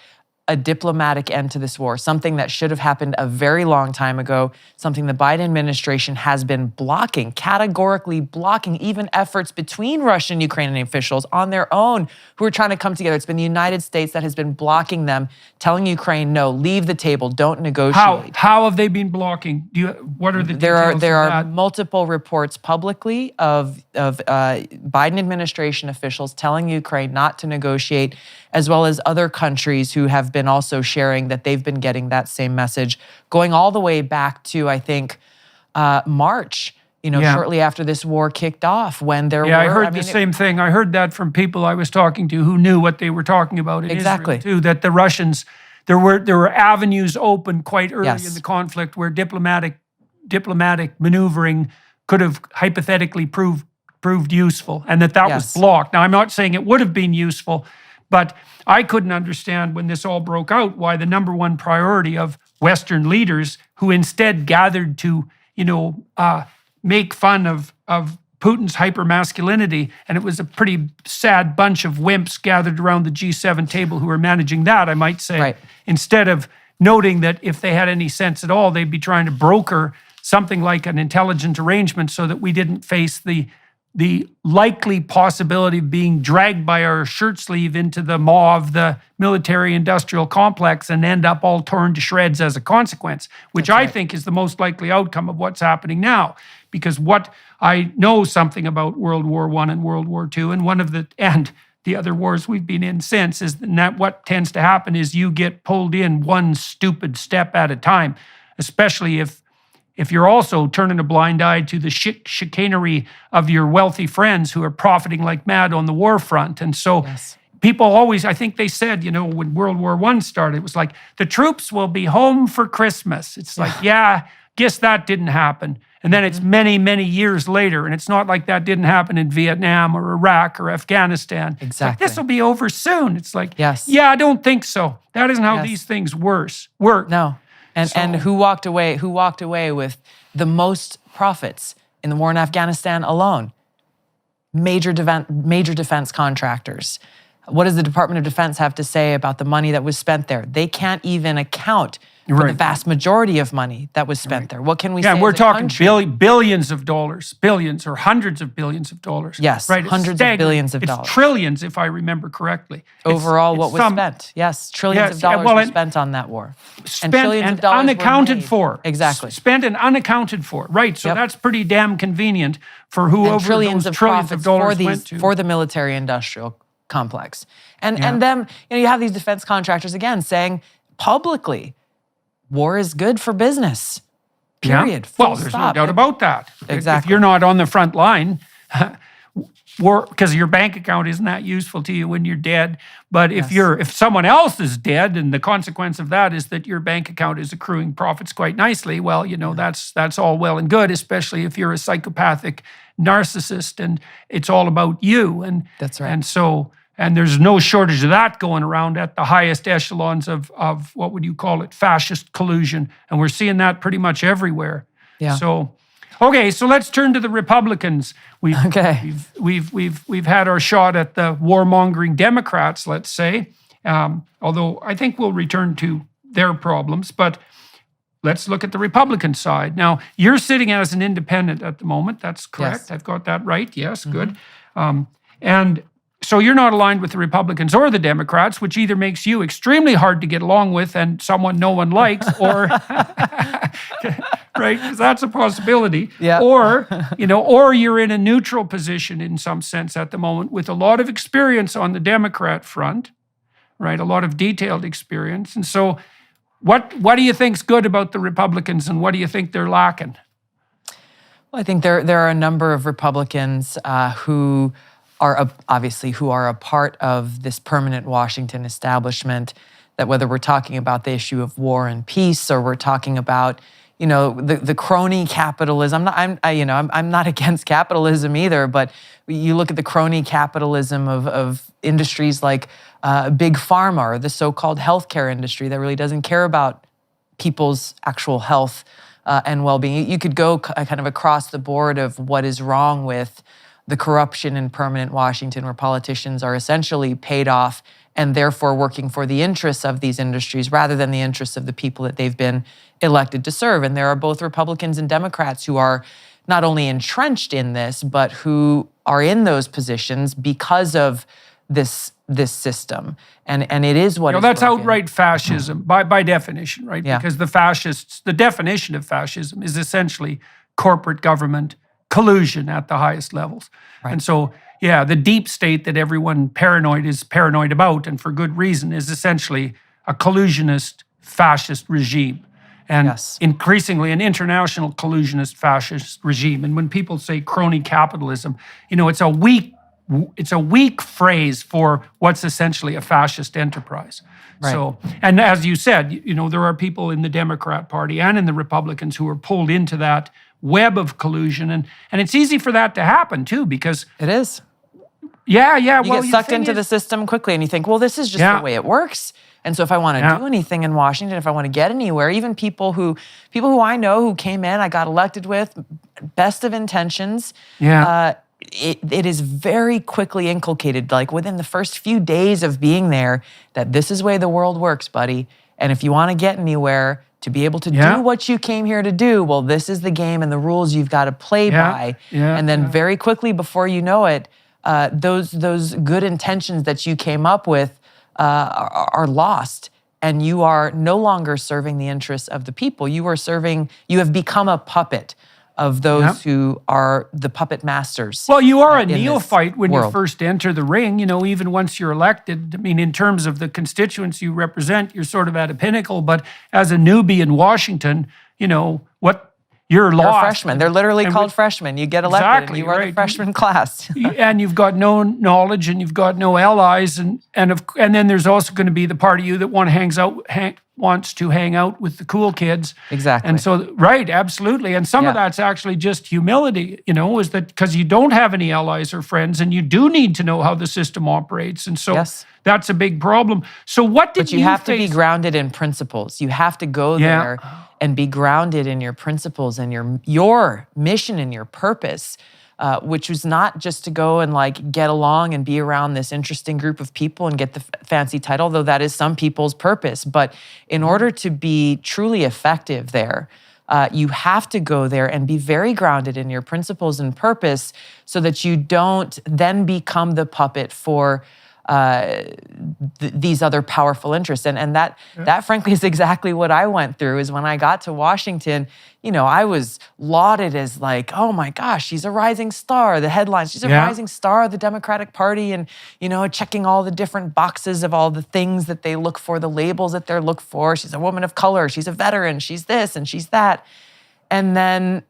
a diplomatic end to this war, something that should have happened a very long time ago, something the Biden administration has been blocking, categorically blocking even efforts between Russian and Ukrainian officials on their own who are trying to come together. It's been the United States that has been blocking them, telling Ukraine, no, leave the table, don't negotiate. How have they been blocking? What are the details? There are multiple reports publicly of Biden administration officials telling Ukraine not to negotiate, as well as other countries who have been also sharing that they've been getting that same message, going all the way back to, I think, March, shortly after this war kicked off, when there were... I heard the same thing. I heard that from people I was talking to who knew what they were talking about in Israel, too, that the Russians, there were avenues open quite early in the conflict where diplomatic maneuvering could have hypothetically proved proved useful and that was Yes. blocked. Now, I'm not saying it would have been useful, but I couldn't understand when this all broke out why the number one priority of Western leaders who instead gathered to, make fun of Putin's hypermasculinity, and it was a pretty sad bunch of wimps gathered around the G7 table who were managing that, I might say, Right. instead of noting that if they had any sense at all, they'd be trying to broker something like an intelligent arrangement so that we didn't face the likely possibility of being dragged by our shirt sleeve into the maw of the military-industrial complex and end up all torn to shreds as a consequence, which I think is the most likely outcome of what's happening now. Because what I know something about World War I and World War II, and the other wars we've been in since, is that what tends to happen is you get pulled in one stupid step at a time, especially if you're also turning a blind eye to the chicanery of your wealthy friends who are profiting like mad on the war front. And so people always, I think they said, when World War I started, it was like, the troops will be home for Christmas. It's like, yeah, guess that didn't happen. And then it's many, many years later, and it's not like that didn't happen in Vietnam or Iraq or Afghanistan. Exactly. This will be over soon. It's like, Yes. yeah, I don't think so. That isn't how these things work. No. And who walked away? Who walked away with the most profits in the war in Afghanistan alone? Major defense contractors. What does the Department of Defense have to say about the money that was spent there? They can't even account for the vast majority of money that was spent there. What can we say? Yeah, we're as a talking country? billions of dollars, billions or hundreds of billions of dollars. Yes, right? It's hundreds of staggering. billions of It's dollars. trillions, if I remember correctly. Overall, what was spent? Yes, trillions of dollars were spent on that war. Spent trillions and of dollars were unaccounted made. for. Exactly. Spent and unaccounted for. Right. So Yep. that's pretty damn convenient for whoever And trillions those of trillions of profits dollars went to. for the military-industrial complex. And then you have these defense contractors again saying publicly, war is good for business. Period. Yeah. Full Well, there's stop. no doubt about that. Exactly. If you're not on the front line, because your bank account isn't that useful to you when you're dead. But if someone else is dead, and the consequence of that is that your bank account is accruing profits quite nicely, well, that's all well and good, especially if you're a psychopathic narcissist and it's all about you. And That's right. And there's no shortage of that going around at the highest echelons of what would you call it, fascist collusion. And we're seeing that pretty much everywhere. Yeah. So, okay, so let's turn to the Republicans. We've had our shot at the warmongering Democrats, let's say. Although I think we'll return to their problems, but let's look at the Republican side. Now, you're sitting as an independent at the moment. That's correct. Yes. I've got that right. Yes, good. And so you're not aligned with the Republicans or the Democrats, which either makes you extremely hard to get along with and someone no one likes, or right, because that's a possibility. Yeah. Or you're in a neutral position in some sense at the moment with a lot of experience on the Democrat front, right? A lot of detailed experience. And so what do you think's good about the Republicans, and what do you think they're lacking? Well, I think there are a number of Republicans who are a part of this permanent Washington establishment, that whether we're talking about the issue of war and peace, or we're talking about the crony capitalism. I'm not against capitalism either, but you look at the crony capitalism of industries like big pharma, or the so-called healthcare industry that really doesn't care about people's actual health and well-being. You could go kind of across the board of what is wrong with the corruption in permanent Washington, where politicians are essentially paid off and therefore working for the interests of these industries rather than the interests of the people that they've been elected to serve. And there are both Republicans and Democrats who are not only entrenched in this, but who are in those positions because of this system. And it is what is that's broken. outright fascism by definition, right? Yeah. Because the definition of fascism is essentially corporate government collusion at the highest levels. Right. And so, the deep state that everyone is paranoid about, and for good reason, is essentially a collusionist fascist regime. And increasingly an international collusionist fascist regime. And when people say crony capitalism, it's a weak phrase for what's essentially a fascist enterprise. Right. So, and as you said, there are people in the Democrat Party and in the Republicans who are pulled into that web of collusion. And it's easy for that to happen too, because It is. yeah. You Well, get sucked into the system quickly and you think, well, this is just the way it works. And so if I want to do anything in Washington, if I want to get anywhere, even people who I know who came in, I got elected with, best of intentions. Yeah. It is very quickly inculcated, like within the first few days of being there, that this is the way the world works, buddy. And if you want to get anywhere, to be able to do what you came here to do, well, this is the game and the rules you've got to play by. And then very quickly, before you know it, those good intentions that you came up with are lost. And you are no longer serving the interests of the people. You have become a puppet of those who are the puppet masters. Well, you are a neophyte when you first enter the ring. Even once you're elected, I mean, in terms of the constituents you represent, you're sort of at a pinnacle. But as a newbie in Washington, you're lost. You're a freshman. They're literally called freshmen. You get elected and you are the freshman class. And you've got no knowledge and you've got no allies. And then there's also going to be the part of you that wants to hang out with the cool kids. Exactly. And so, right, absolutely. And some of that's actually just humility, is that because you don't have any allies or friends and you do need to know how the system operates. And so that's a big problem. So what did you face? But you have to be grounded in principles. You have to go there and be grounded in your principles and your mission and your purpose, which was not just to go and get along and be around this interesting group of people and get the fancy title, though that is some people's purpose. But in order to be truly effective there, you have to go there and be very grounded in your principles and purpose so that you don't then become the puppet for these other powerful interests. And that frankly is exactly what I went through. Is when I got to Washington, I was lauded as oh my gosh, she's a rising star. The headlines, she's a rising star of the Democratic Party, and checking all the different boxes of all the things that they look for, the labels that they're looked for. She's a woman of color, she's a veteran, she's this and she's that. And then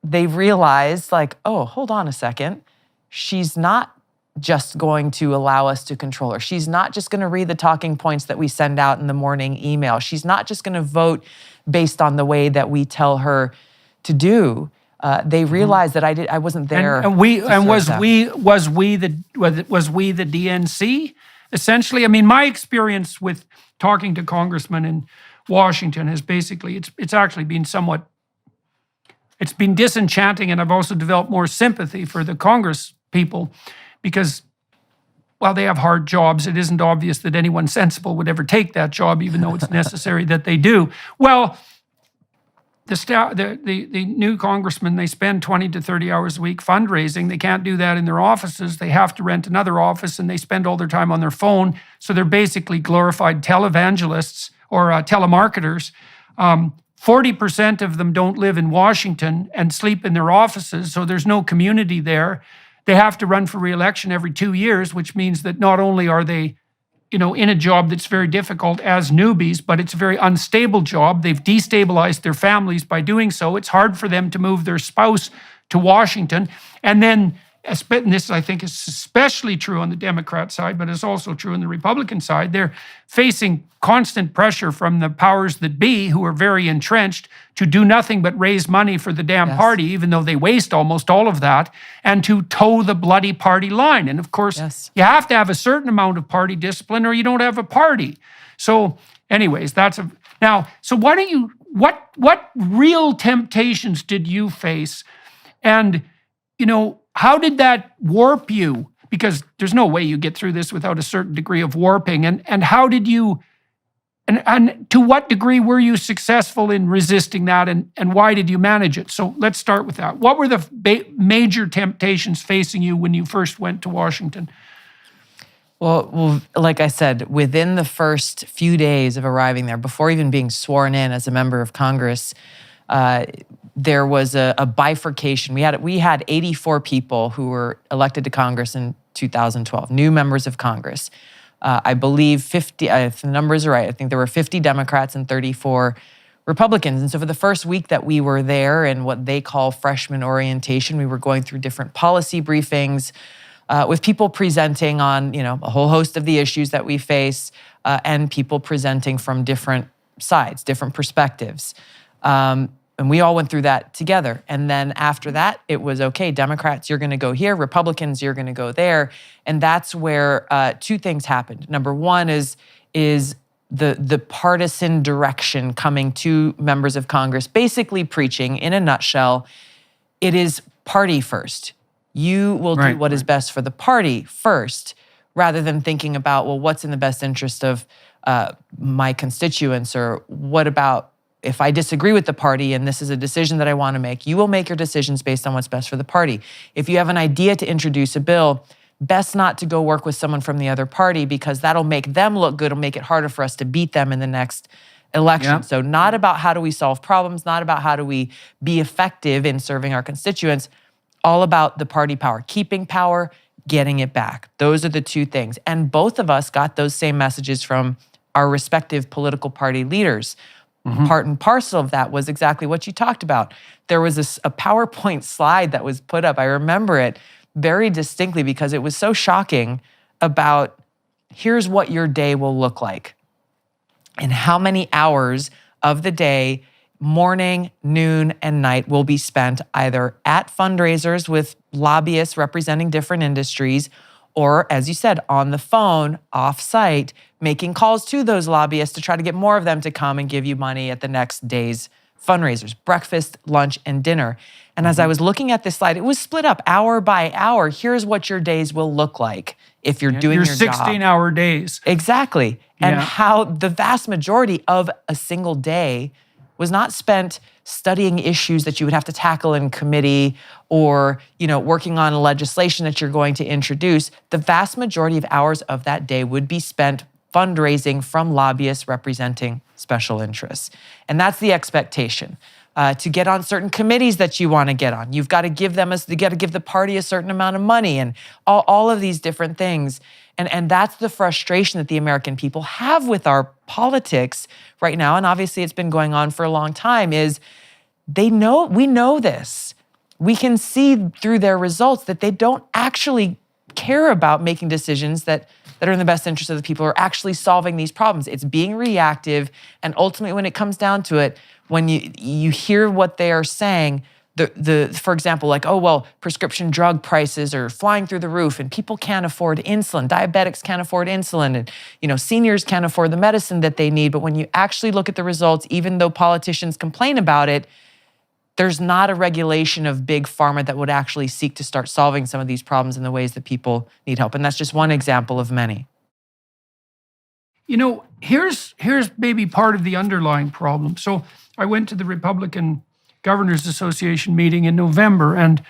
they realized oh, hold on a second. She's not just going to allow us to control her. She's not just going to read the talking points that we send out in the morning email. She's not just going to vote based on the way that we tell her to do. They realized that I wasn't there. Was we the DNC essentially? I mean, my experience with talking to congressmen in Washington has basically it's actually been somewhat. It's been disenchanting, and I've also developed more sympathy for the Congress people. Because while they have hard jobs, it isn't obvious that anyone sensible would ever take that job, even though it's necessary that they do. Well, the new congressmen, they spend 20 to 30 hours a week fundraising. They can't do that in their offices. They have to rent another office, and they spend all their time on their phone. So they're basically glorified televangelists or telemarketers. 40% of them don't live in Washington and sleep in their offices, so there's no community there. They have to run for re-election every 2 years, which means that not only are they, in a job that's very difficult as newbies, but it's a very unstable job. They've destabilized their families by doing so. It's hard for them to move their spouse to Washington. And then, and this I think is especially true on the Democrat side, but it's also true on the Republican side, they're facing constant pressure from the powers that be, who are very entrenched, to do nothing but raise money for the damn party, even though they waste almost all of that, and to toe the bloody party line. And of course, you have to have a certain amount of party discipline or you don't have a party. So anyways, so what real temptations did you face? And, how did that warp you? Because there's no way you get through this without a certain degree of warping. And how did you, and to what degree were you successful in resisting that, and why did you manage it? So let's start with that. What were the major temptations facing you when you first went to Washington? Well, like I said, within the first few days of arriving there, before even being sworn in as a member of Congress, there was a bifurcation. We had 84 people who were elected to Congress in 2012, new members of Congress. I believe 50, if the numbers are right, I think there were 50 Democrats and 34 Republicans. And so for the first week that we were there in what they call freshman orientation, we were going through different policy briefings with people presenting on, a whole host of the issues that we face, and people presenting from different sides, different perspectives. And we all went through that together. And then after that, it was, okay, Democrats, you're going to go here. Republicans, you're going to go there. And that's where two things happened. Number one is the partisan direction coming to members of Congress, basically preaching, in a nutshell, it is party first. You will do what is best for the party first, rather than thinking about, well, what's in the best interest of my constituents, or what about if I disagree with the party and this is a decision that I want to make. You will make your decisions based on what's best for the party. If you have an idea to introduce a bill, best not to go work with someone from the other party, because that'll make them look good. It'll make it harder for us to beat them in the next election. Yeah. So not about how do we solve problems, not about how do we be effective in serving our constituents, all about the party power, keeping power, getting it back. Those are the two things. And both of us got those same messages from our respective political party leaders. Mm-hmm. Part and parcel of that was exactly what you talked about. There was a PowerPoint slide that was put up. I remember it very distinctly because it was so shocking about, here's what your day will look like and how many hours of the day, morning, noon, and night, will be spent either at fundraisers with lobbyists representing different industries, or, as you said, on the phone, off-site, making calls to those lobbyists to try to get more of them to come and give you money at the next day's fundraisers, breakfast, lunch, and dinner. And as I was looking at this slide, it was split up hour by hour. Here's what your days will look like if you're doing your job. Your 16-hour days. Exactly. And how the vast majority of a single day was not spent studying issues that you would have to tackle in committee, or, working on legislation that you're going to introduce. The vast majority of hours of that day would be spent fundraising from lobbyists representing special interests. And that's the expectation. To get on certain committees that you want to get on, you've got to give the party a certain amount of money, and all of these different things. And that's the frustration that the American people have with our politics right now. And obviously it's been going on for a long time, is we know this. We can see through their results that they don't actually care about making decisions that are in the best interest of the people, or actually solving these problems. It's being reactive. And ultimately, when it comes down to it, when you hear what they are saying, for example, like, oh, well, prescription drug prices are flying through the roof and people can't afford insulin. Diabetics can't afford insulin, and seniors can't afford the medicine that they need. But when you actually look at the results, even though politicians complain about it, there's not a regulation of big pharma that would actually seek to start solving some of these problems in the ways that people need help. And that's just one example of many. Here's maybe part of the underlying problem. So I went to the Republican Governors Association meeting in November, and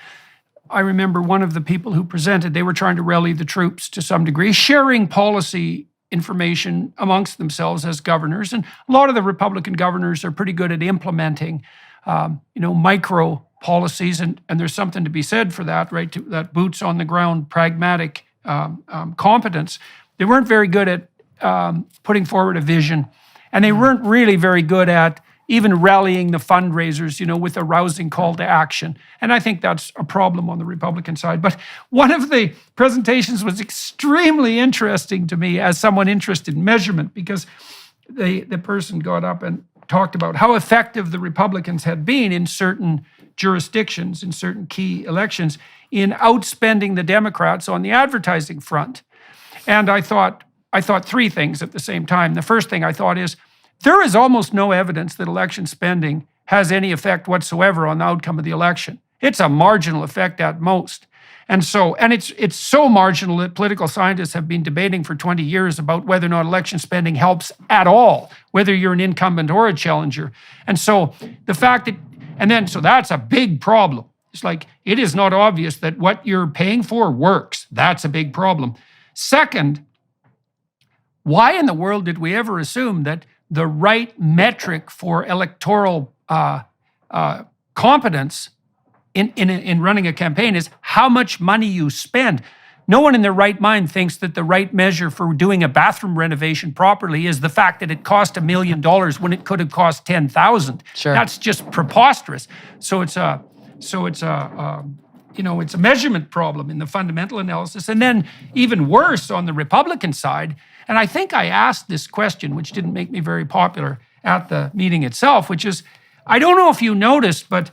I remember one of the people who presented, they were trying to rally the troops to some degree, sharing policy information amongst themselves as governors. And a lot of the Republican governors are pretty good at implementing micro policies, and there's something to be said for that, right? That boots on the ground, pragmatic competence. They weren't very good at putting forward a vision, and they weren't really very good at even rallying the fundraisers, with a rousing call to action. And I think that's a problem on the Republican side. But one of the presentations was extremely interesting to me as someone interested in measurement, because the person got up and talked about how effective the Republicans had been in certain jurisdictions, in certain key elections, in outspending the Democrats on the advertising front. And I thought three things at the same time. The first thing I thought is, there is almost no evidence that election spending has any effect whatsoever on the outcome of the election. It's a marginal effect at most. And it's so marginal that political scientists have been debating for 20 years about whether or not election spending helps at all, whether you're an incumbent or a challenger. And so the fact that, so that's a big problem. It's like, it is not obvious that what you're paying for works. That's a big problem. Second, why in the world did we ever assume that the right metric for electoral competence in running a campaign is how much money you spend? No one in their right mind thinks that the right measure for doing a bathroom renovation properly is the fact that it cost $1 million when it could have cost $10,000. Sure. That's just preposterous. So it's a measurement problem in the fundamental analysis. And then even worse on the Republican side, and I think I asked this question, which didn't make me very popular at the meeting itself, which is, I don't know if you noticed, but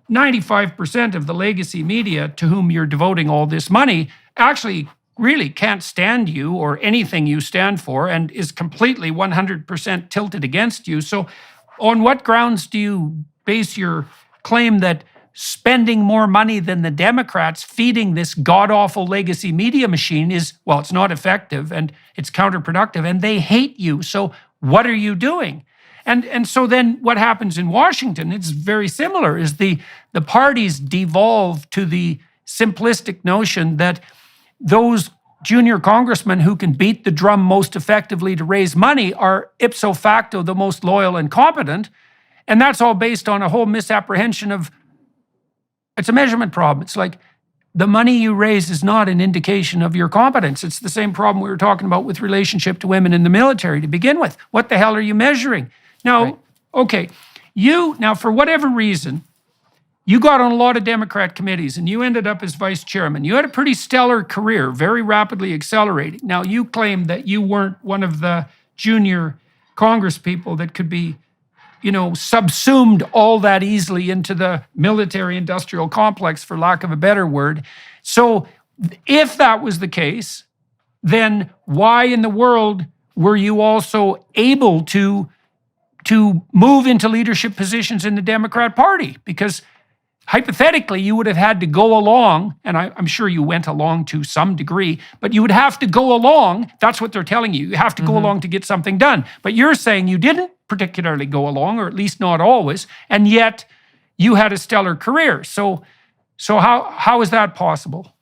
95% of the legacy media to whom you're devoting all this money actually really can't stand you or anything you stand for and is completely 100% tilted against you. So on what grounds do you base your claim that spending more money than the Democrats feeding this god-awful legacy media machine is, well, it's not effective and it's counterproductive and they hate you. So what are you doing? And so then what happens in Washington, it's very similar, is the parties devolve to the simplistic notion that those junior congressmen who can beat the drum most effectively to raise money are ipso facto the most loyal and competent. And that's all based on a whole misapprehension of, it's a measurement problem. It's like the money you raise is not an indication of your competence. It's the same problem we were talking about with relationship to women in the military to begin with. What the hell are you measuring? Now, Right. okay, now for whatever reason, you got on a lot of Democrat committees and you ended up as vice chairman. You had a pretty stellar career, very rapidly accelerating. Now, you claim that you weren't one of the junior Congress people that could be, subsumed all that easily into the military-industrial complex, for lack of a better word. So if that was the case, then why in the world were you also able to move into leadership positions in the Democrat Party? Because hypothetically, you would have had to go along, and I'm sure you went along to some degree, but you would have to go along. That's what they're telling you. You have to go along to get something done. But you're saying you didn't particularly go along, or at least not always, and yet you had a stellar career. So how is that possible?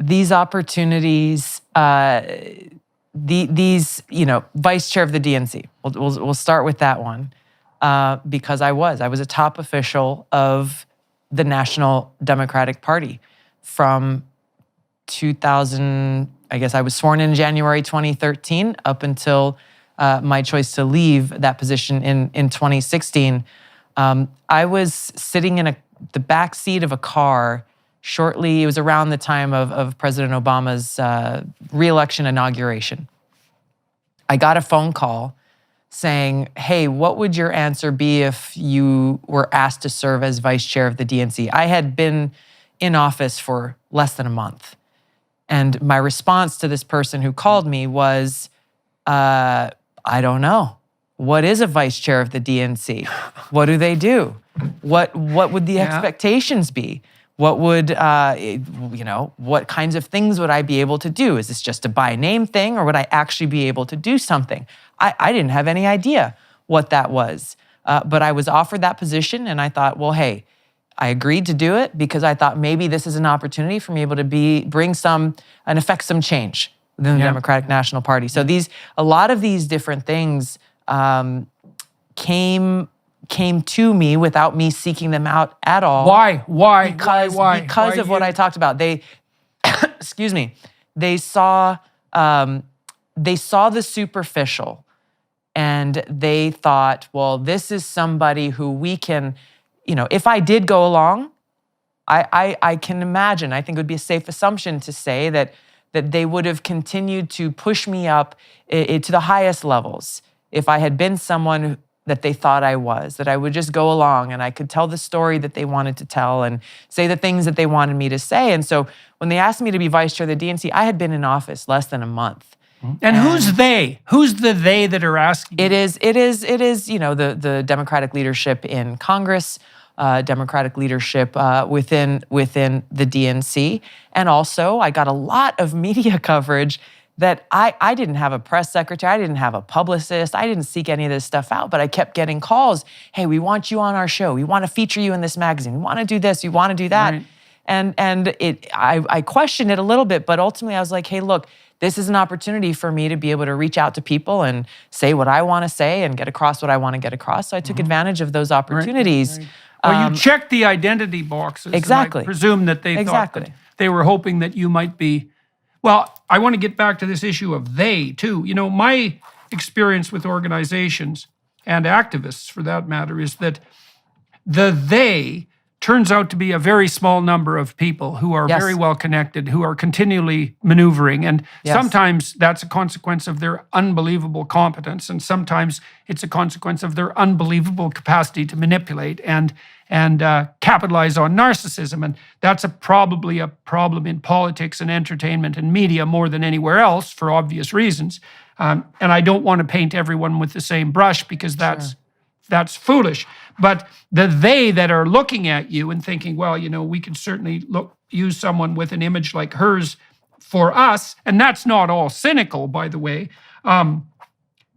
These opportunities, these vice chair of the DNC. We'll start with that one. Because I was a top official of the National Democratic Party from 2000, I guess I was sworn in January 2013 up until my choice to leave that position in 2016. I was sitting in the back seat of a car shortly, it was around the time of President Obama's re-election inauguration. I got a phone call saying, hey, what would your answer be if you were asked to serve as vice chair of the DNC? I had been in office for less than a month. And my response to this person who called me was, I don't know. What is a vice chair of the DNC? What do they do? What would the expectations be? What would, what kinds of things would I be able to do? Is this just a by name thing, or would I actually be able to do something? I didn't have any idea what that was. But I was offered that position, and I thought, well, hey, I agreed to do it because I thought maybe this is an opportunity for me able to bring and affect some change within the Democratic National Party. So a lot of these different things came to me without me seeking them out at all. Why? Because of what I talked about. They, excuse me, they saw the superficial, and they thought, well, this is somebody who we can, if I did go along, I can imagine, I think it would be a safe assumption to say that they would have continued to push me up to the highest levels if I had been someone that they thought I was, that I would just go along and I could tell the story that they wanted to tell and say the things that they wanted me to say. And so when they asked me to be vice chair of the DNC, I had been in office less than a month. And who's they? Who's the they that are asking? It is, the Democratic leadership in Congress, Democratic leadership within the DNC. And also, I got a lot of media coverage that I didn't have a press secretary, I didn't have a publicist, I didn't seek any of this stuff out, but I kept getting calls. Hey, we want you on our show. We want to feature you in this magazine. We want to do this. We want to do that. Right. And I questioned it a little bit, but ultimately I was like, hey, look, this is an opportunity for me to be able to reach out to people and say what I want to say and get across what I want to get across. So I took advantage of those opportunities. Right. Well, you checked the identity boxes. Exactly. And I presume that they thought that they were hoping that you might be. Well, I want to get back to this issue of they, too. My experience with organizations and activists, for that matter, is that the they turns out to be a very small number of people who are Yes. very well connected, who are continually maneuvering. And Yes. sometimes that's a consequence of their unbelievable competence. And sometimes it's a consequence of their unbelievable capacity to manipulate and capitalize on narcissism. And that's probably a problem in politics and entertainment and media more than anywhere else for obvious reasons. And I don't want to paint everyone with the same brush because that's foolish. But they that are looking at you and thinking, well, we can certainly use someone with an image like hers for us, and that's not all cynical, by the way.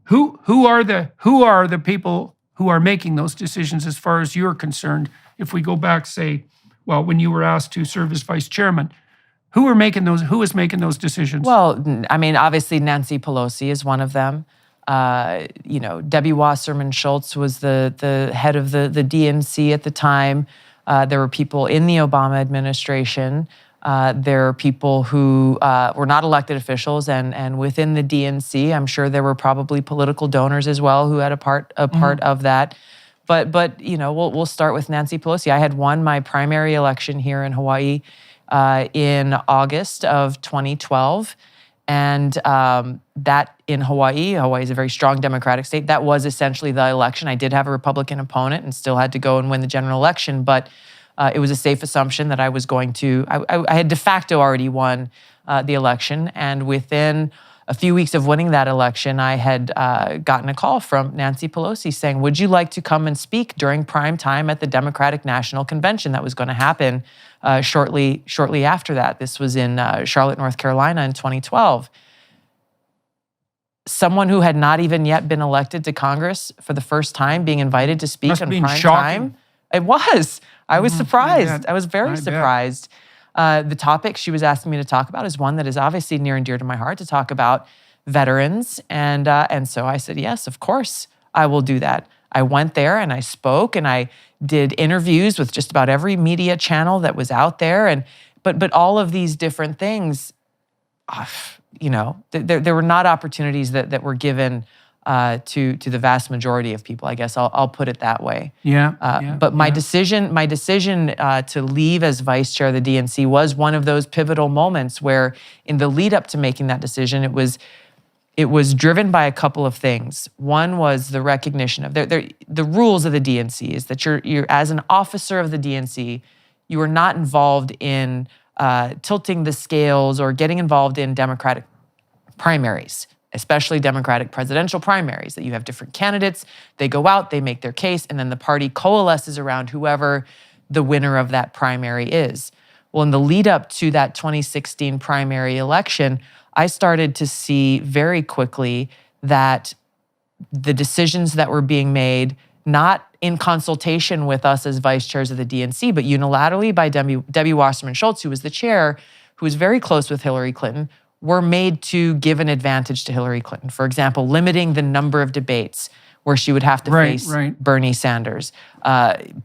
Who are the people who are making those decisions as far as you're concerned? If we go back, say, well, when you were asked to serve as vice chairman, who is making those decisions? Well, I mean, obviously Nancy Pelosi is one of them. Debbie Wasserman Schultz was the head of the DNC at the time. There were people in the Obama administration. There are people who were not elected officials, and within the DNC, I'm sure there were probably political donors as well who had a part of that. But we'll start with Nancy Pelosi. I had won my primary election here in Hawaii in August of 2012. And that in Hawaii is a very strong Democratic state. That was essentially the election. I did have a Republican opponent and still had to go and win the general election, but it was a safe assumption that I was going to, I had de facto already won the election. And within a few weeks of winning that election, I had gotten a call from Nancy Pelosi saying, would you like to come and speak during prime time at the Democratic National Convention that was going to happen shortly after that? This was in Charlotte, North Carolina in 2012. Someone who had not even yet been elected to Congress for the first time being invited to speak Must on have been prime shocking. time. It was. I was surprised. bet. I was very I bet. surprised. The topic she was asking me to talk about is one that is obviously near and dear to my heart, to talk about veterans. And so I said, yes, of course, I will do that. I went there and I spoke and I did interviews with just about every media channel that was out there. But all of these different things, there were not opportunities that were given to the vast majority of people. I guess I'll put it that way. But my decision to leave as vice chair of the DNC was one of those pivotal moments where, in the lead up to making that decision, it was driven by a couple of things. One was the recognition of the rules of the DNC is that you're as an officer of the DNC, you are not involved in tilting the scales or getting involved in Democratic primaries, especially Democratic presidential primaries, that you have different candidates, they go out, they make their case, and then the party coalesces around whoever the winner of that primary is. Well, in the lead up to that 2016 primary election, I started to see very quickly that the decisions that were being made, not in consultation with us as vice chairs of the DNC, but unilaterally by Debbie Wasserman Schultz, who was the chair, who was very close with Hillary Clinton, were made to give an advantage to Hillary Clinton. For example, limiting the number of debates where she would have to face Bernie Sanders,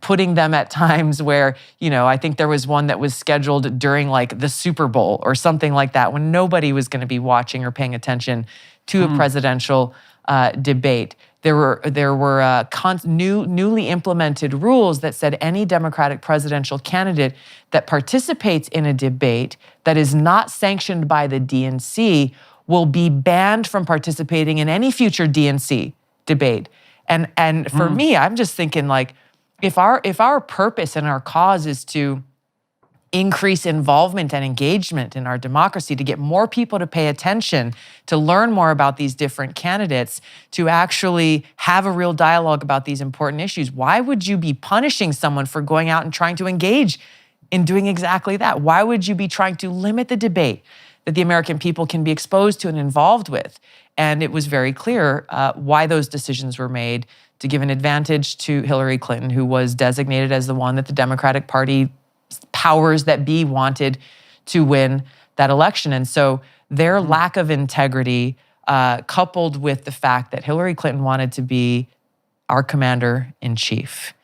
putting them at times where, I think there was one that was scheduled during like the Super Bowl or something like that, when nobody was going to be watching or paying attention to a presidential debate. There were newly implemented rules that said any Democratic presidential candidate that participates in a debate that is not sanctioned by the DNC will be banned from participating in any future DNC debate. And for me, I'm just thinking, like, if our purpose and our cause is to increase involvement and engagement in our democracy, to get more people to pay attention, to learn more about these different candidates, to actually have a real dialogue about these important issues, why would you be punishing someone for going out and trying to engage in doing exactly that? Why would you be trying to limit the debate that the American people can be exposed to and involved with? And it was very clear why those decisions were made, to give an advantage to Hillary Clinton, who was designated as the one that the Democratic Party powers that be wanted to win that election. And so their lack of integrity, coupled with the fact that Hillary Clinton wanted to be our commander-in-chief.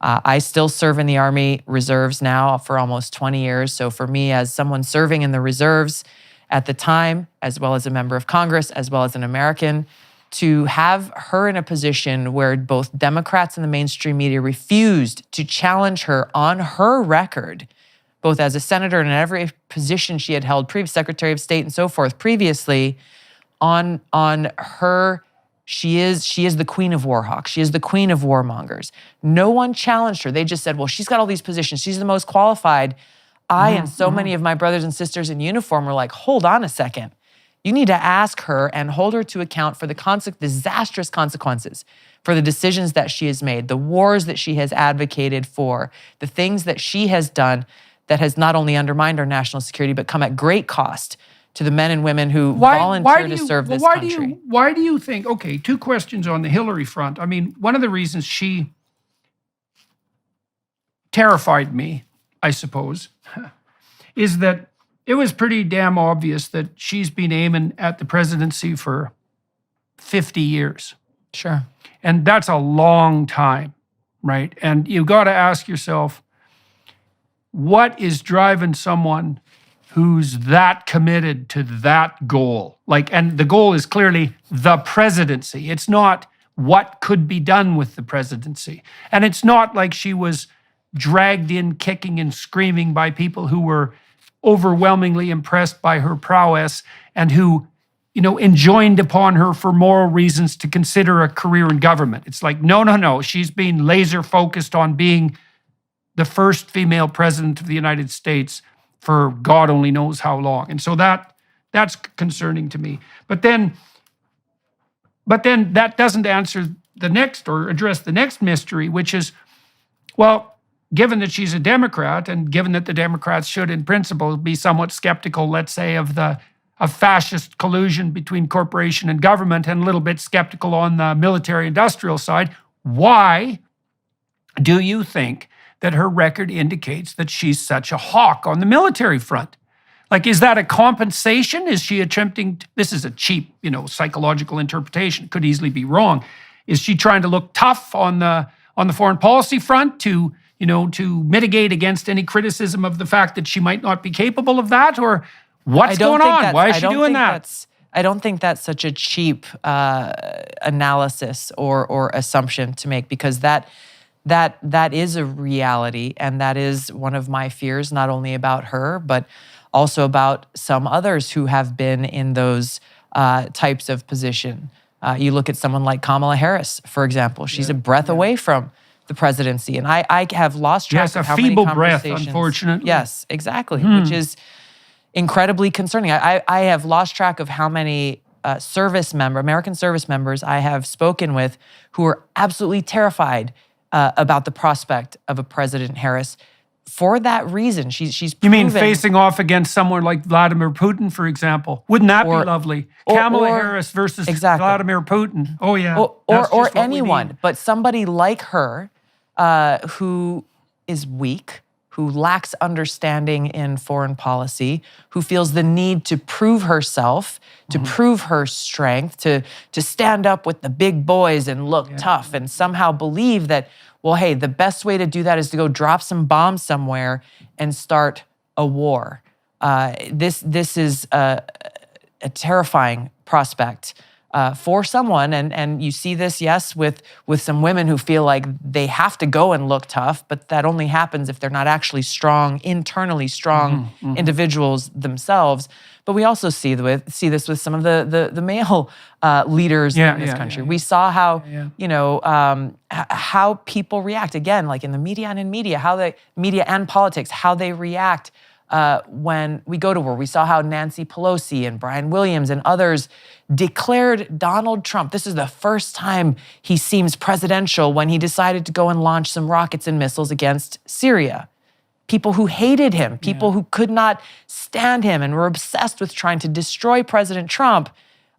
I still serve in the Army Reserves now for almost 20 years. So for me, as someone serving in the reserves at the time, as well as a member of Congress, as well as an American, to have her in a position where both Democrats and the mainstream media refused to challenge her on her record, both as a senator and in every position she had held, previous Secretary of State and so forth previously, on her, she is the queen of war hawks. She is the queen of warmongers. No one challenged her. They just said, well, she's got all these positions. She's the most qualified. I and so many of my brothers and sisters in uniform were like, hold on a second. You need to ask her and hold her to account for the disastrous consequences for the decisions that she has made, the wars that she has advocated for, the things that she has done that has not only undermined our national security, but come at great cost to the men and women who volunteer to serve this country. Why do you think, okay, two questions on the Hillary front. I mean, one of the reasons she terrified me, I suppose, is that it was pretty damn obvious that she's been aiming at the presidency for 50 years. Sure. And that's a long time, right? And you've got to ask yourself, what is driving someone who's that committed to that goal? And the goal is clearly the presidency. It's not what could be done with the presidency. And it's not like she was dragged in kicking and screaming by people who were overwhelmingly impressed by her prowess and who, enjoined upon her for moral reasons to consider a career in government. It's like, no. She's been laser focused on being the first female president of the United States for God only knows how long. And so that's concerning to me. But then that doesn't answer the next or address the next mystery, which is, well, given that she's a Democrat and given that the Democrats should in principle be somewhat skeptical, let's say, of fascist collusion between corporation and government and a little bit skeptical on the military industrial side, why do you think that her record indicates that she's such a hawk on the military front? Is that a compensation? Is she attempting, this is a cheap, psychological interpretation, could easily be wrong. Is she trying to look tough on the foreign policy front to mitigate against any criticism of the fact that she might not be capable of that? Or what's going on? Why is she doing that? I don't think that's such a cheap analysis or assumption to make, because that is a reality, and that is one of my fears, not only about her, but also about some others who have been in those types of position. You look at someone like Kamala Harris, for example. She's a breath away from the presidency, and I have lost track of how many feeble breath, conversations. Unfortunately. Yes, exactly, which is incredibly concerning. I have lost track of how many American service members I have spoken with who are absolutely terrified about the prospect of a President Harris. For that reason, she's proven. You mean facing off against someone like Vladimir Putin, for example? Wouldn't that be lovely? Kamala Harris versus Vladimir Putin. Oh yeah. Or anyone, but somebody like her who is weak, who lacks understanding in foreign policy, who feels the need to prove herself, to prove her strength, to stand up with the big boys and look tough, and somehow believe that, well, hey, the best way to do that is to go drop some bombs somewhere and start a war. This is a terrifying prospect for someone, and you see this, yes, with some women who feel like they have to go and look tough, but that only happens if they're not actually internally strong individuals themselves. But we also see this with some of the male leaders in this country. We saw how how people react, again, like in the media and politics, how they react when we go to war. We saw how Nancy Pelosi and Brian Williams and others declared Donald Trump. This is the first time he seems presidential, when he decided to go and launch some rockets and missiles against Syria. People who hated him, people who could not stand him and were obsessed with trying to destroy President Trump,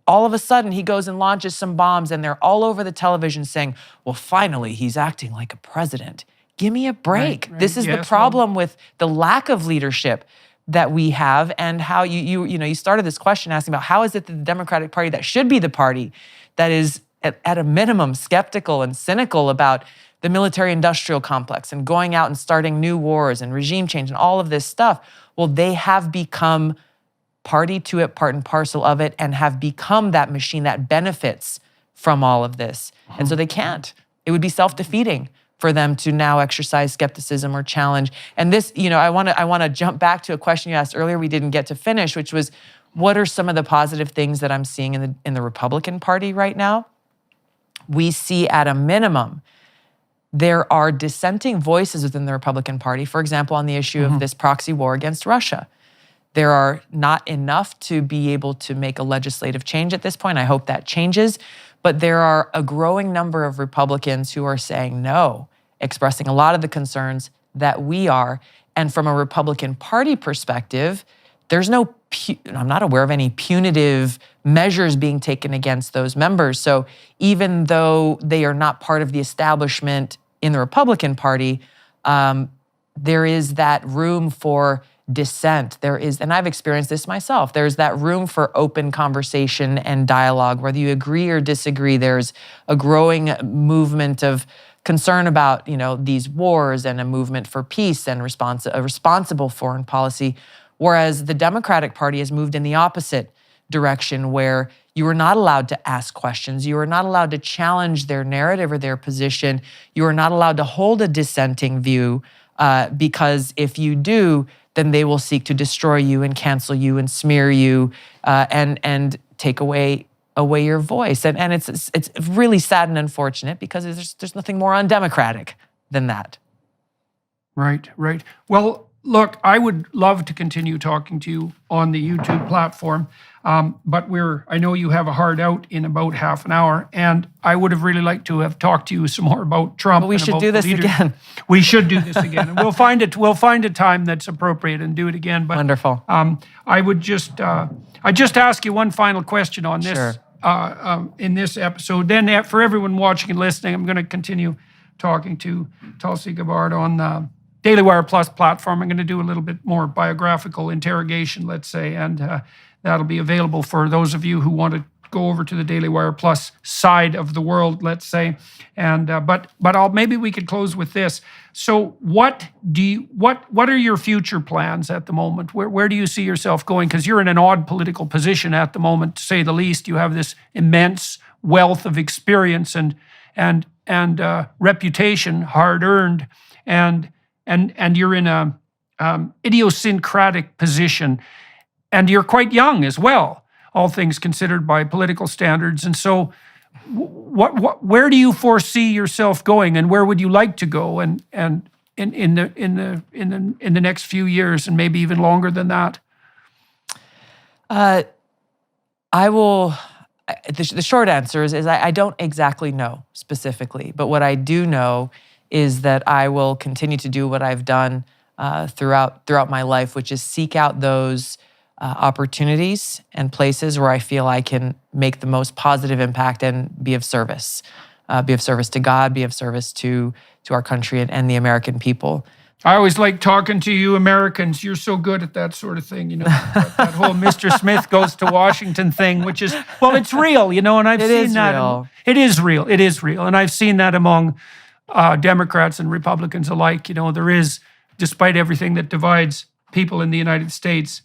all of a sudden he goes and launches some bombs, and they're all over the television saying, well, finally, he's acting like a president. Give me a break. Right. This is the problem with the lack of leadership that we have, and how you started this question asking about how is it that the Democratic Party, that should be the party that is at a minimum skeptical and cynical about the military-industrial complex and going out and starting new wars and regime change and all of this stuff. Well, they have become party to it, part and parcel of it, and have become that machine that benefits from all of this. And so they can't. It would be self-defeating for them to now exercise skepticism or challenge. And this, I want to jump back to a question you asked earlier we didn't get to finish, which was, what are some of the positive things that I'm seeing in the Republican Party right now? We see at a minimum, there are dissenting voices within the Republican Party, for example, on the issue of this proxy war against Russia. There are not enough to be able to make a legislative change at this point. I hope that changes. But there are a growing number of Republicans who are saying no, expressing a lot of the concerns that we are. And from a Republican Party perspective, there's I'm not aware of any punitive measures being taken against those members. So even though they are not part of the establishment in the Republican Party, there is that room for dissent. There is, and I've experienced this myself, there's that room for open conversation and dialogue. Whether you agree or disagree, there's a growing movement of concern about, these wars and a movement for peace and a responsible foreign policy. Whereas the Democratic Party has moved in the opposite direction, where you are not allowed to ask questions. You are not allowed to challenge their narrative or their position. You are not allowed to hold a dissenting view because if you do, then they will seek to destroy you and cancel you and smear you and take away your voice. And it's really sad and unfortunate because there's nothing more undemocratic than that. Right. Well, look, I would love to continue talking to you on the YouTube platform, but I know you have a hard out in about half an hour, and I would have really liked to have talked to you some more about Trump. But we should do this again. We should do this again, and we'll find a time that's appropriate and do it again. But wonderful. I would just ask you one final question on this. Sure. In this episode. Then for everyone watching and listening, I'm going to continue talking to Tulsi Gabbard on the Daily Wire Plus platform. I'm going to do a little bit more biographical interrogation, let's say, and that'll be available for those of you who want to go over to the Daily Wire Plus side of the world, let's say. And but maybe we could close with this. So what are your future plans at the moment? Where do you see yourself going? Because you're in an odd political position at the moment, to say the least. You have this immense wealth of experience and reputation, hard earned, and you're in a idiosyncratic position, and you're quite young as well, all things considered by political standards. And so, where do you foresee yourself going, and where would you like to go, and in the next few years, and maybe even longer than that? I will. The short answer is I don't exactly know specifically, but what I do know is that I will continue to do what I've done throughout my life, which is seek out those opportunities and places where I feel I can make the most positive impact and be of service to God, be of service to our country and the American people. I always like talking to you Americans. You're so good at that sort of thing, that whole Mr. Smith goes to Washington thing, which is, well, it's real, and I've seen that. Real. It is real. And I've seen that among Democrats and Republicans alike. There is, despite everything that divides people in the United States,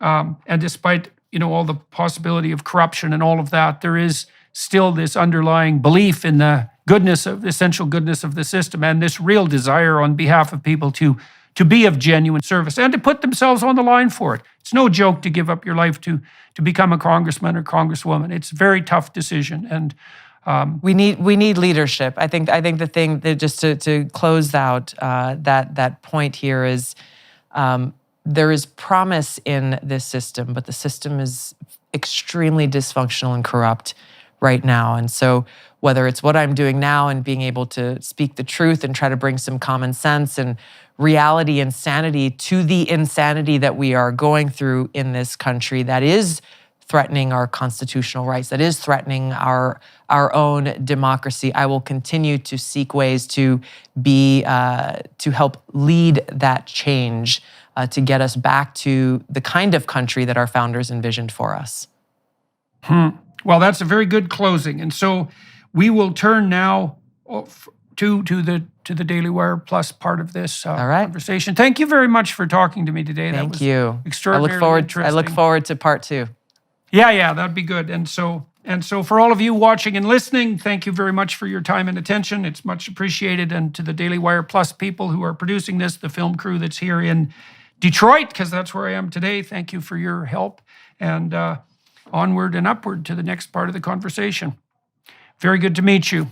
and despite, all the possibility of corruption and all of that, there is still this underlying belief in the essential goodness of the system, and this real desire on behalf of people to be of genuine service and to put themselves on the line for it. It's no joke to give up your life to become a congressman or congresswoman. It's a very tough decision, and we need leadership. I think the thing that just to close out that point here is there is promise in this system, but the system is extremely dysfunctional and corrupt right now. And so whether it's what I'm doing now and being able to speak the truth and try to bring some common sense and reality and sanity to the insanity that we are going through in this country that is threatening our constitutional rights, that is threatening our own democracy, I will continue to seek ways to help lead that change to get us back to the kind of country that our founders envisioned for us. Well, that's a very good closing. And so we will turn now to the Daily Wire Plus part of this conversation. Thank you very much for talking to me today. Thank you. Extraordinarily interesting. I look forward to part 2. Yeah, that'd be good. And so And so for all of you watching and listening, thank you very much for your time and attention. It's much appreciated. And to the Daily Wire Plus people who are producing this, the film crew that's here in Detroit, because that's where I am today, thank you for your help. And onward and upward to the next part of the conversation. Very good to meet you.